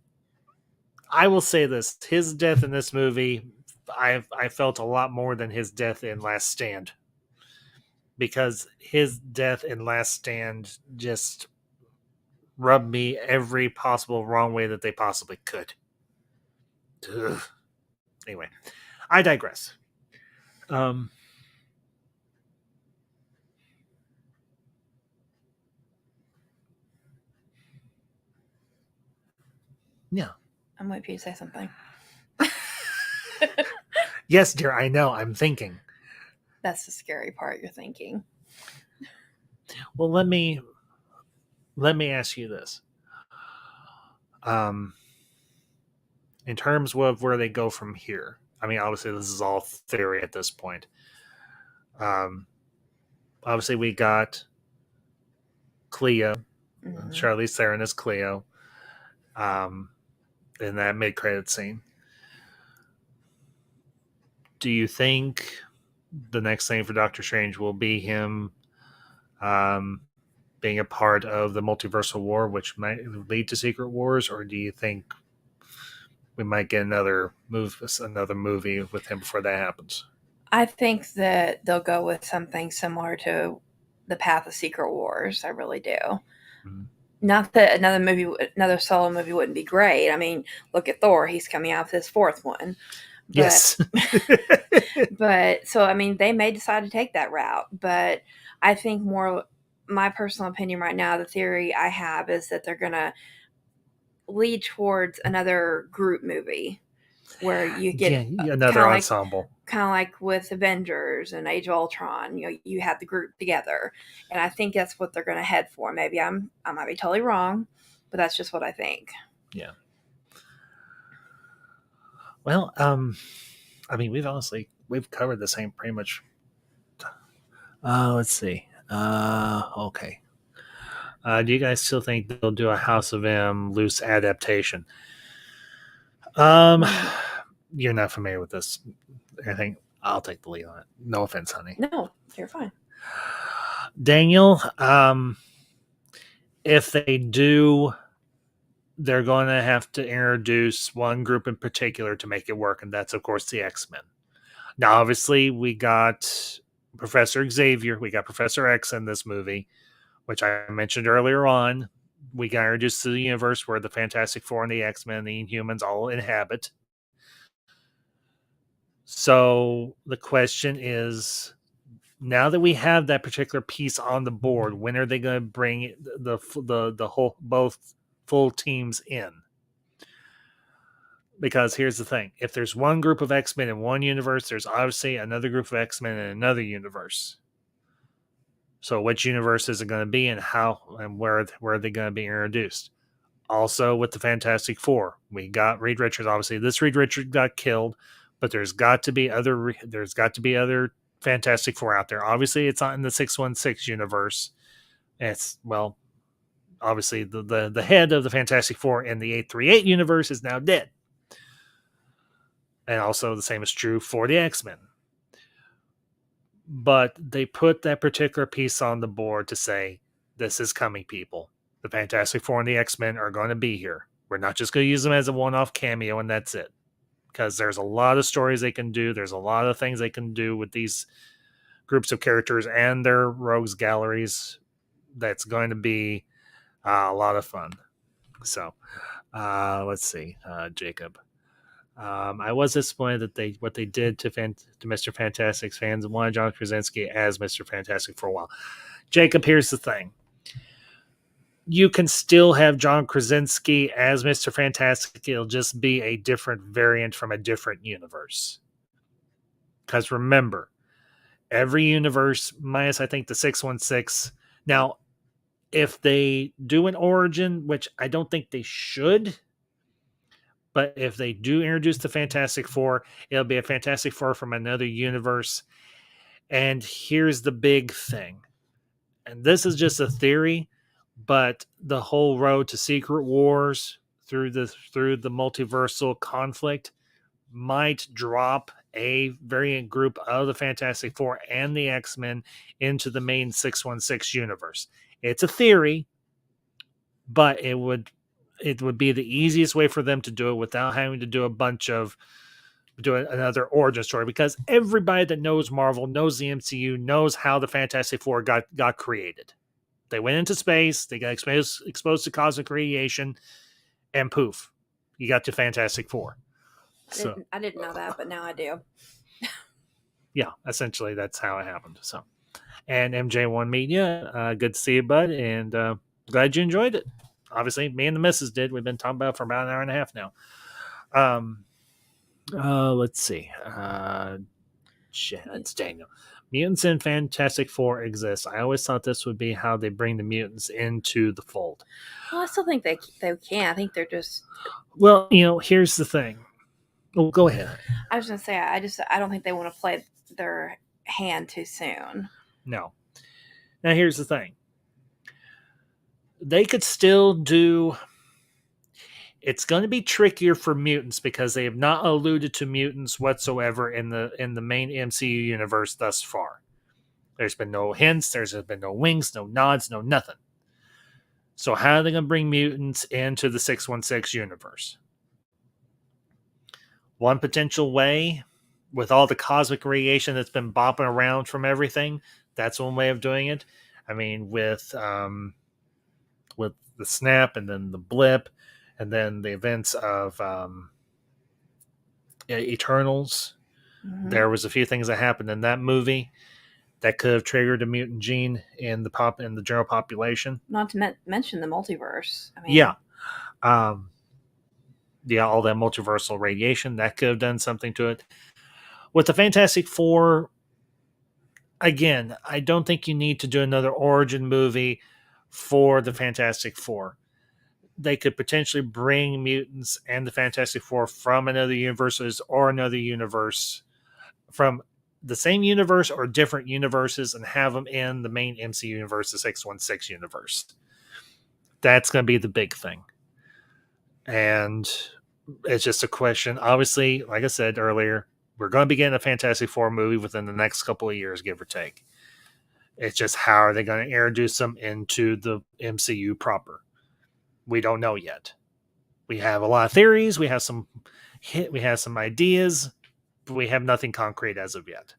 I will say this: his death in this movie, I felt a lot more than his death in Last Stand, because his death in Last Stand just rubbed me every possible wrong way that they possibly could. Ugh. Anyway, I digress. Yeah. I'm waiting for you to say something. Yes, dear, I know. I'm thinking. That's the scary part. You're thinking. Well, let me ask you this. In terms of where they go from here, I mean, obviously this is all theory at this point. Obviously we got Cleo, Charlize Theron as Cleo, in that mid-credit scene. Do you think the next thing for Doctor Strange will be him being a part of the multiversal war, which might lead to Secret Wars, or do you think we might get another movie with him before that happens? I think that they'll go with something similar to the path of Secret Wars. I really do. Mm-hmm. Not that another solo movie wouldn't be great. I mean, look at Thor; he's coming out with his fourth one. But, yes. But so I mean, they may decide to take that route. But I think more, my personal opinion right now, the theory I have is that they're gonna lead towards another group movie where you get another ensemble. Kind of like with Avengers and Age of Ultron, you have the group together, and I think that's what they're going to head for. Maybe I might be totally wrong, but that's just what I think. Yeah. Well, I mean, we've covered the same pretty much. Let's see. Okay. Do you guys still think they'll do a House of M loose adaptation? You're not familiar with this. I think I'll take the lead on it. No offense, honey. No, you're fine. Daniel, if they do, they're going to have to introduce one group in particular to make it work, and that's, of course, the X-Men. Now, obviously, we got Professor Xavier. We got Professor X in this movie, which I mentioned earlier on. We got introduced to the universe where the Fantastic Four and the X-Men and the Inhumans all inhabit. So the question is, now that we have that particular piece on the board, when are they going to bring the whole both full teams in? Because here's the thing: if there's one group of X-Men in one universe, there's obviously another group of X-Men in another universe. So which universe is it going to be, and how and where are they going to be introduced? Also, with the Fantastic Four, we got Reed Richards. Obviously, this Reed Richards got killed. But there's got to be other Fantastic Four out there. Obviously, it's not in the 616 universe. It's, well, obviously the head of the Fantastic Four in the 838 universe is now dead. And also the same is true for the X-Men. But they put that particular piece on the board to say, this is coming, people. The Fantastic Four and the X-Men are going to be here. We're not just going to use them as a one-off cameo and that's it. Because there's a lot of stories they can do. There's a lot of things they can do with these groups of characters and their rogues galleries. That's going to be a lot of fun. So, let's see, Jacob. I was disappointed that what they did to Mr. Fantastic's fans wanted John Krasinski as Mr. Fantastic for a while. Jacob, here's the thing. You can still have John Krasinski as Mr. Fantastic. It'll just be a different variant from a different universe. Because remember, every universe, minus I think the 616. Now, if they do an origin, which I don't think they should, but if they do introduce the Fantastic Four, it'll be a Fantastic Four from another universe. And here's the big thing. And this is just a theory. but the whole road to Secret Wars through the multiversal conflict might drop a variant group of the Fantastic Four and the X-Men into the main 616 universe. It's a theory, but it would be the easiest way for them to do it without having to do another origin story, because everybody that knows Marvel, knows the MCU, knows how the Fantastic Four got created. They went into space, they got exposed to cosmic radiation, and poof, you got the Fantastic Four. I didn't know that, but now I do. Yeah, essentially that's how it happened. So, and MJ won media. Good to see you, bud, and glad you enjoyed it. Obviously, me and the missus did. We've been talking about it for about an hour and a half now. Let's see. It's Daniel. Mutants in Fantastic Four exists. I always thought this would be how they bring the mutants into the fold. Well, I still think they can. I think they're just. Well, here's the thing. Oh, go ahead. I was going to say, I don't think they want to play their hand too soon. No. Now, here's the thing. They could still do. It's going to be trickier for mutants because they have not alluded to mutants whatsoever in the main MCU universe thus far. There's been no hints. There's been no winks, no nods, no nothing. So how are they going to bring mutants into the 616 universe? One potential way, with all the cosmic radiation that's been bopping around from everything, that's one way of doing it. I mean, with the snap and then the blip, and then the events of Eternals. Mm-hmm. There was a few things that happened in that movie that could have triggered a mutant gene in the general population. Not to mention the multiverse. I mean, yeah, all that multiversal radiation that could have done something to it. With the Fantastic Four, again, I don't think you need to do another origin movie for the Fantastic Four. They could potentially bring mutants and the Fantastic Four from another universe or another universe, from the same universe or different universes, and have them in the main MCU universe, the 616 universe. That's going to be the big thing. And it's just a question. Obviously, like I said earlier, we're going to be getting a Fantastic Four movie within the next couple of years, give or take. It's just how are they going to introduce them into the MCU proper? We don't know yet. We have a lot of theories. We have some ideas, but we have nothing concrete as of yet.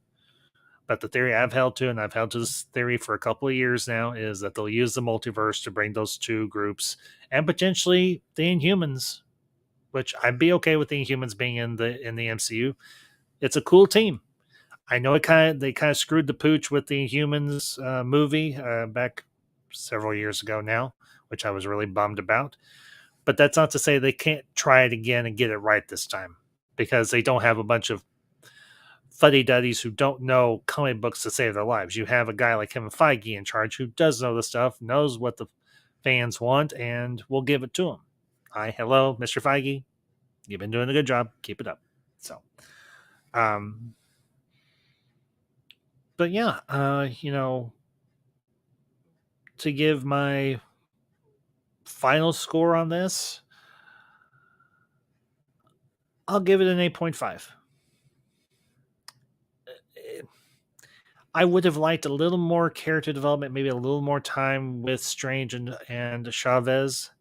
But the theory I've held to, and I've held to this theory for a couple of years now, is that they'll use the multiverse to bring those two groups and potentially the Inhumans, which I'd be okay with the Inhumans being in the MCU. It's a cool team. I know they kind of screwed the pooch with the Inhumans movie back several years ago now, which I was really bummed about. But that's not to say they can't try it again and get it right this time, because they don't have a bunch of fuddy-duddies who don't know comic books to save their lives. You have a guy like Kevin Feige in charge who does know the stuff, knows what the fans want, and will give it to them. Hello, Mr. Feige. You've been doing a good job. Keep it up. So, but yeah, to give my final score on this, I'll give it an 8.5. I would have liked a little more character development, maybe a little more time with Strange and Chavez,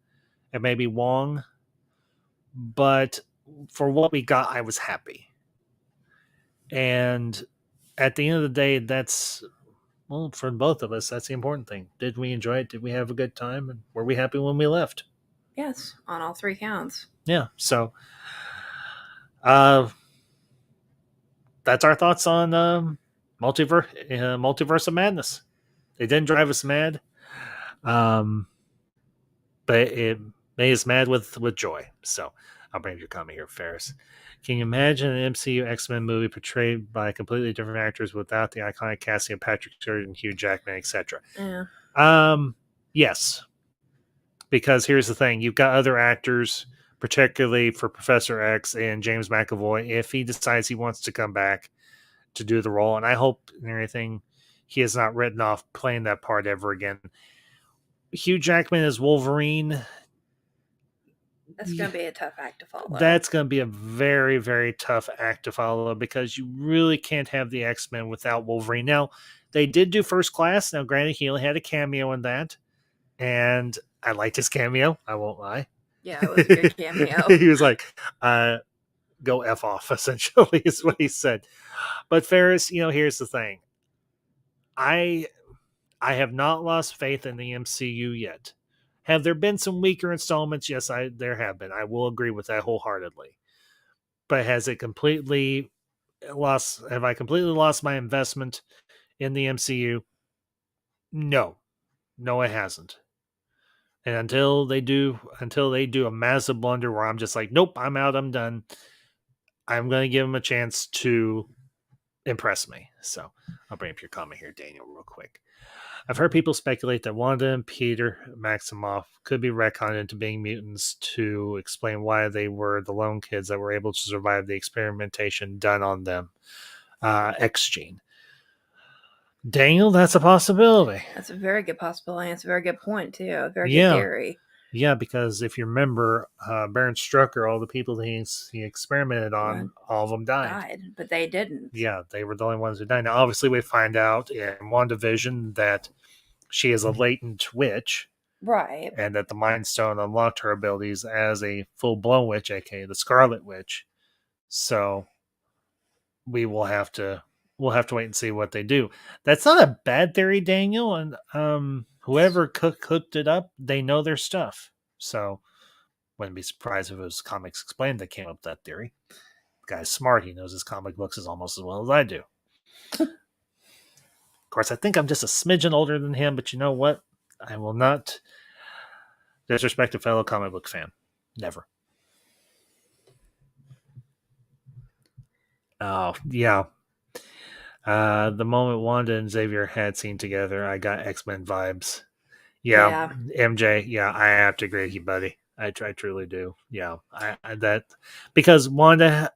and maybe Wong. But for what we got, I was happy. And at the end of the day, that's, well, for both of us, that's the important thing. Did we enjoy it? Did we have a good time? And were we happy when we left? Yes, on all three counts. Yeah, so that's our thoughts on Multiverse of Madness. It didn't drive us mad, but it made us mad with joy. So I'll bring your comment here, Ferris. Can you imagine an MCU X-Men movie portrayed by completely different actors without the iconic casting of Patrick Stewart and Hugh Jackman, etc.? Yeah. Yes. Because here's the thing. You've got other actors, particularly for Professor X and James McAvoy, if he decides he wants to come back to do the role, and I hope and everything he is not written off playing that part ever again. Hugh Jackman as Wolverine. That's going to be a tough act to follow. That's going to be a very, very tough act to follow because you really can't have the X-Men without Wolverine. Now, they did do First Class. Now, granted, he only had a cameo in that, and I liked his cameo. I won't lie. Yeah, it was a good cameo. He was like, go F off, essentially, is what he said. But Ferris, here's the thing. I have not lost faith in the MCU yet. Have there been some weaker installments? Yes, there have been. I will agree with that wholeheartedly. But has it completely lost? Have I completely lost my investment in the MCU? No, it hasn't. And until they do a massive blunder where I'm just like, nope, I'm out, I'm done. I'm going to give them a chance to impress me. So I'll bring up your comment here, Daniel, real quick. I've heard people speculate that Wanda and Peter Maximoff could be retconned into being mutants to explain why they were the lone kids that were able to survive the experimentation done on them. X gene. Daniel, that's a possibility. That's a very good possibility. It's a very good point, too. A very good theory. Yeah, because if you remember, Baron Strucker, all the people that he experimented on, all of them died. But they didn't. Yeah, they were the only ones who died. Now, obviously, we find out in WandaVision that she is a latent witch. Right. And that the Mind Stone unlocked her abilities as a full-blown witch, aka the Scarlet Witch. So we'll have to wait and see what they do. That's not a bad theory, Daniel. And whoever cooked it up, they know their stuff. So wouldn't be surprised if it was Comics Explained that came up with that theory. The guy's smart. He knows his comic books as almost as well as I do. Of course, I think I'm just a smidgen older than him, but you know what? I will not disrespect a fellow comic book fan. Never. Oh, yeah. The moment Wanda and Xavier had seen together, I got X-Men vibes. Yeah. MJ, yeah, I have to agree with you, buddy. I truly do. Yeah, that because Wanda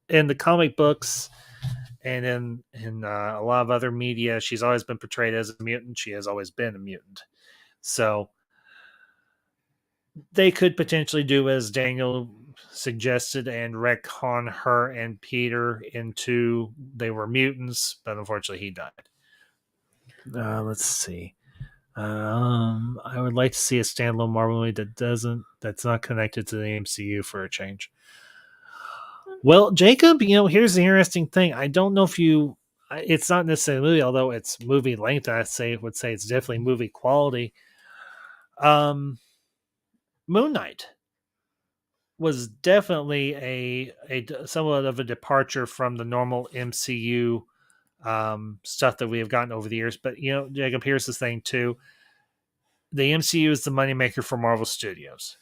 in the comic books and in a lot of other media, she's always been portrayed as a mutant. She has always been a mutant. So they could potentially do as Daniel suggested and retcon her and Peter into they were mutants, but unfortunately he died. Let's see. I would like to see a standalone Marvel movie that's not connected to the MCU for a change. Well, Jacob, here's the interesting thing. I don't know if it's not necessarily a movie, although it's movie length. I would say it's definitely movie quality. Moon Knight was definitely a somewhat of a departure from the normal MCU stuff that we have gotten over the years. But Jacob, here's the thing too: the MCU is the moneymaker for Marvel Studios.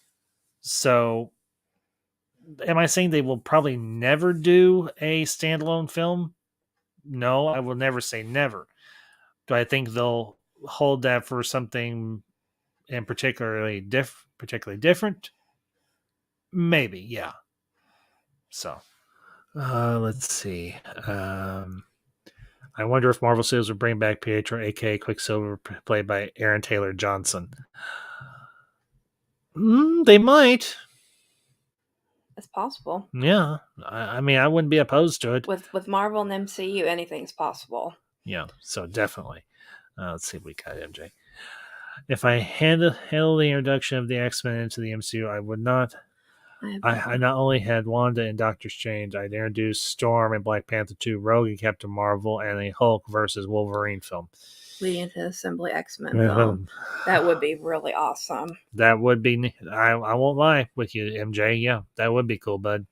So, am I saying they will probably never do a standalone film? No, I will never say never. Do I think they'll hold that for something in particularly different? Maybe, yeah. So, let's see. I wonder if Marvel Studios will bring back Pietro, aka Quicksilver, played by Aaron Taylor Johnson. They might. It's possible. Yeah, I mean, I wouldn't be opposed to it. With Marvel and MCU, anything's possible. Yeah, so definitely. Let's see if we got MJ. If I handle the introduction of the X-Men into the MCU, I would not. I not only had Wanda and Doctor Strange, I'd introduce Storm and Black Panther 2, Rogue and Captain Marvel, and a Hulk versus Wolverine film. Leading to Assembly X-Men film. That would be really awesome. That would be. I won't lie with you, MJ. Yeah, that would be cool, bud.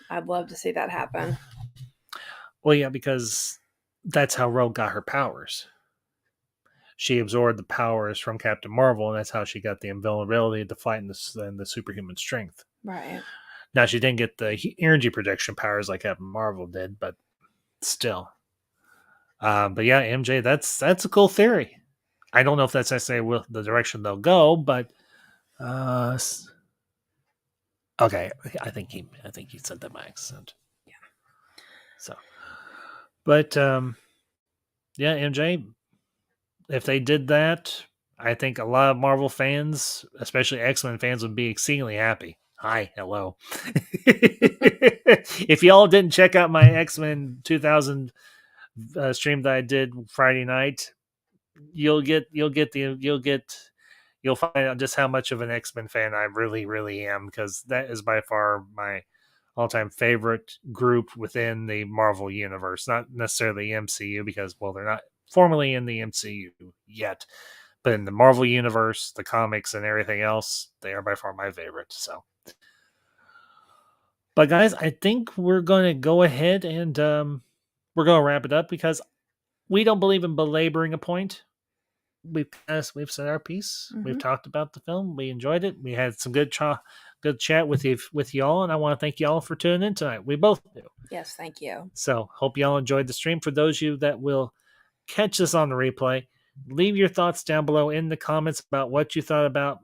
I'd love to see that happen. Well, yeah, because that's how Rogue got her powers. She absorbed the powers from Captain Marvel, and that's how she got the invulnerability, the fight, and the superhuman strength. Right. Now, she didn't get the energy projection powers like Captain Marvel did, but still. But yeah, MJ, that's a cool theory. I don't know if that's necessarily the direction they'll go, but okay. I think he said that by accident. Yeah. So, but yeah, MJ, if they did that, I think a lot of Marvel fans, especially X-Men fans, would be exceedingly happy. Hi, hello. If y'all didn't check out my X-Men 2000 stream that I did Friday night, you'll find out just how much of an X-Men fan I really, really am, because that is by far my all-time favorite group within the Marvel universe. Not necessarily MCU, because, well, they're not formally in the MCU yet, but in the Marvel universe, the comics and everything else, they are by far my favorite. So, but guys, I think we're going to go ahead and we're going to wrap it up, because we don't believe in belaboring a point. We've said our piece. Mm-hmm. We've talked about the film. We enjoyed it. We had some good chat with y'all, and I want to thank y'all for tuning in tonight. We both do. Yes, thank you. So hope y'all enjoyed the stream. For those of you that will catch this on the replay, leave your thoughts down below in the comments about what you thought about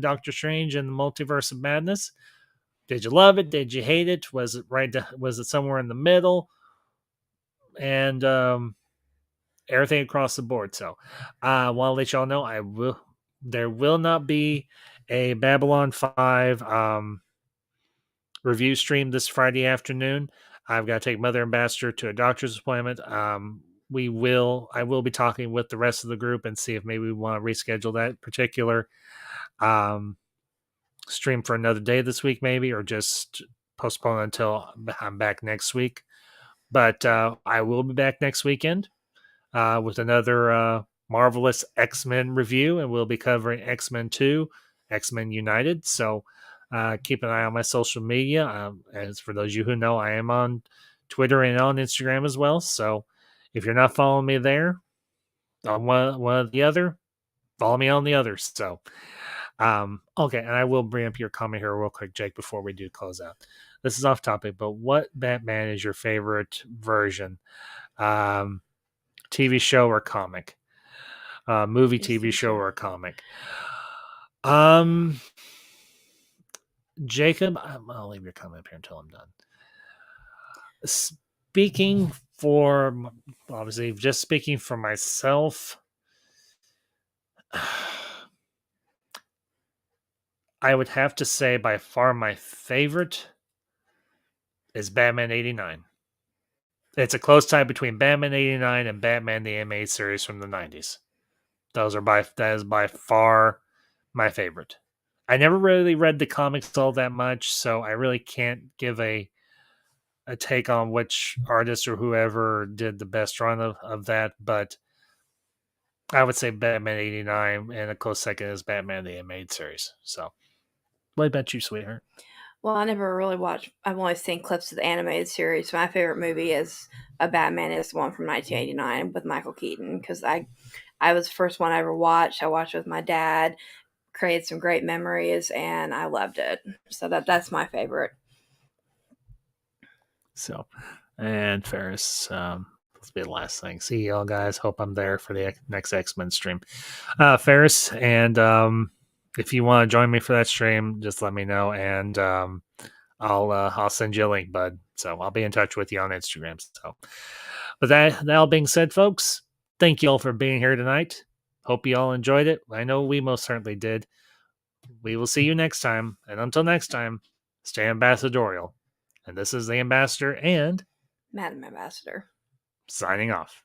Doctor Strange and the Multiverse of Madness. Did you love it? Did you hate it? Was it somewhere in the middle? And everything across the board. So I want to let y'all know there will not be a Babylon 5 review stream this Friday afternoon. I've got to take Mother Ambassador to a doctor's appointment. I will be talking with the rest of the group and see if maybe we want to reschedule that particular stream for another day this week, maybe, or just postpone until I'm back next week. But I will be back next weekend with another marvelous X-Men review, and we'll be covering X-Men 2, X-Men United. So keep an eye on my social media. As for those of you who know, I am on Twitter and on Instagram as well. So if you're not following me there on one or the other, follow me on the others. So okay, and I will bring up your comment here real quick, Jake, before we do close out. This is off topic, but what Batman is your favorite version? TV show or comic? Movie, TV show, or comic? Jacob, I'll leave your comment up here until I'm done. Speaking for myself, I would have to say by far my favorite is Batman 89. It's a close tie between Batman 89 and Batman the animated series from the 90s. That is by far my favorite. I never really read the comics all that much, so I really can't give a take on which artist or whoever did the best run of that, but I would say Batman 89, and a close second is Batman the animated series. So, what about you, sweetheart? Well, I never really watched. I've only seen clips of the animated series. My favorite movie is a Batman is the one from 1989 with Michael Keaton, because I was the first one I ever watched. I watched it with my dad, created some great memories, and I loved it. So that's my favorite. So, and Ferris, this will be the last thing. See y'all guys. Hope I'm there for the next X-Men stream. Ferris, and if you want to join me for that stream, just let me know, and I'll send you a link, bud. So I'll be in touch with you on Instagram. So, but that all being said, folks, thank you all for being here tonight. Hope you all enjoyed it. I know we most certainly did. We will see you next time, and until next time, stay ambassadorial. And this is the Ambassador and Madam Ambassador signing off.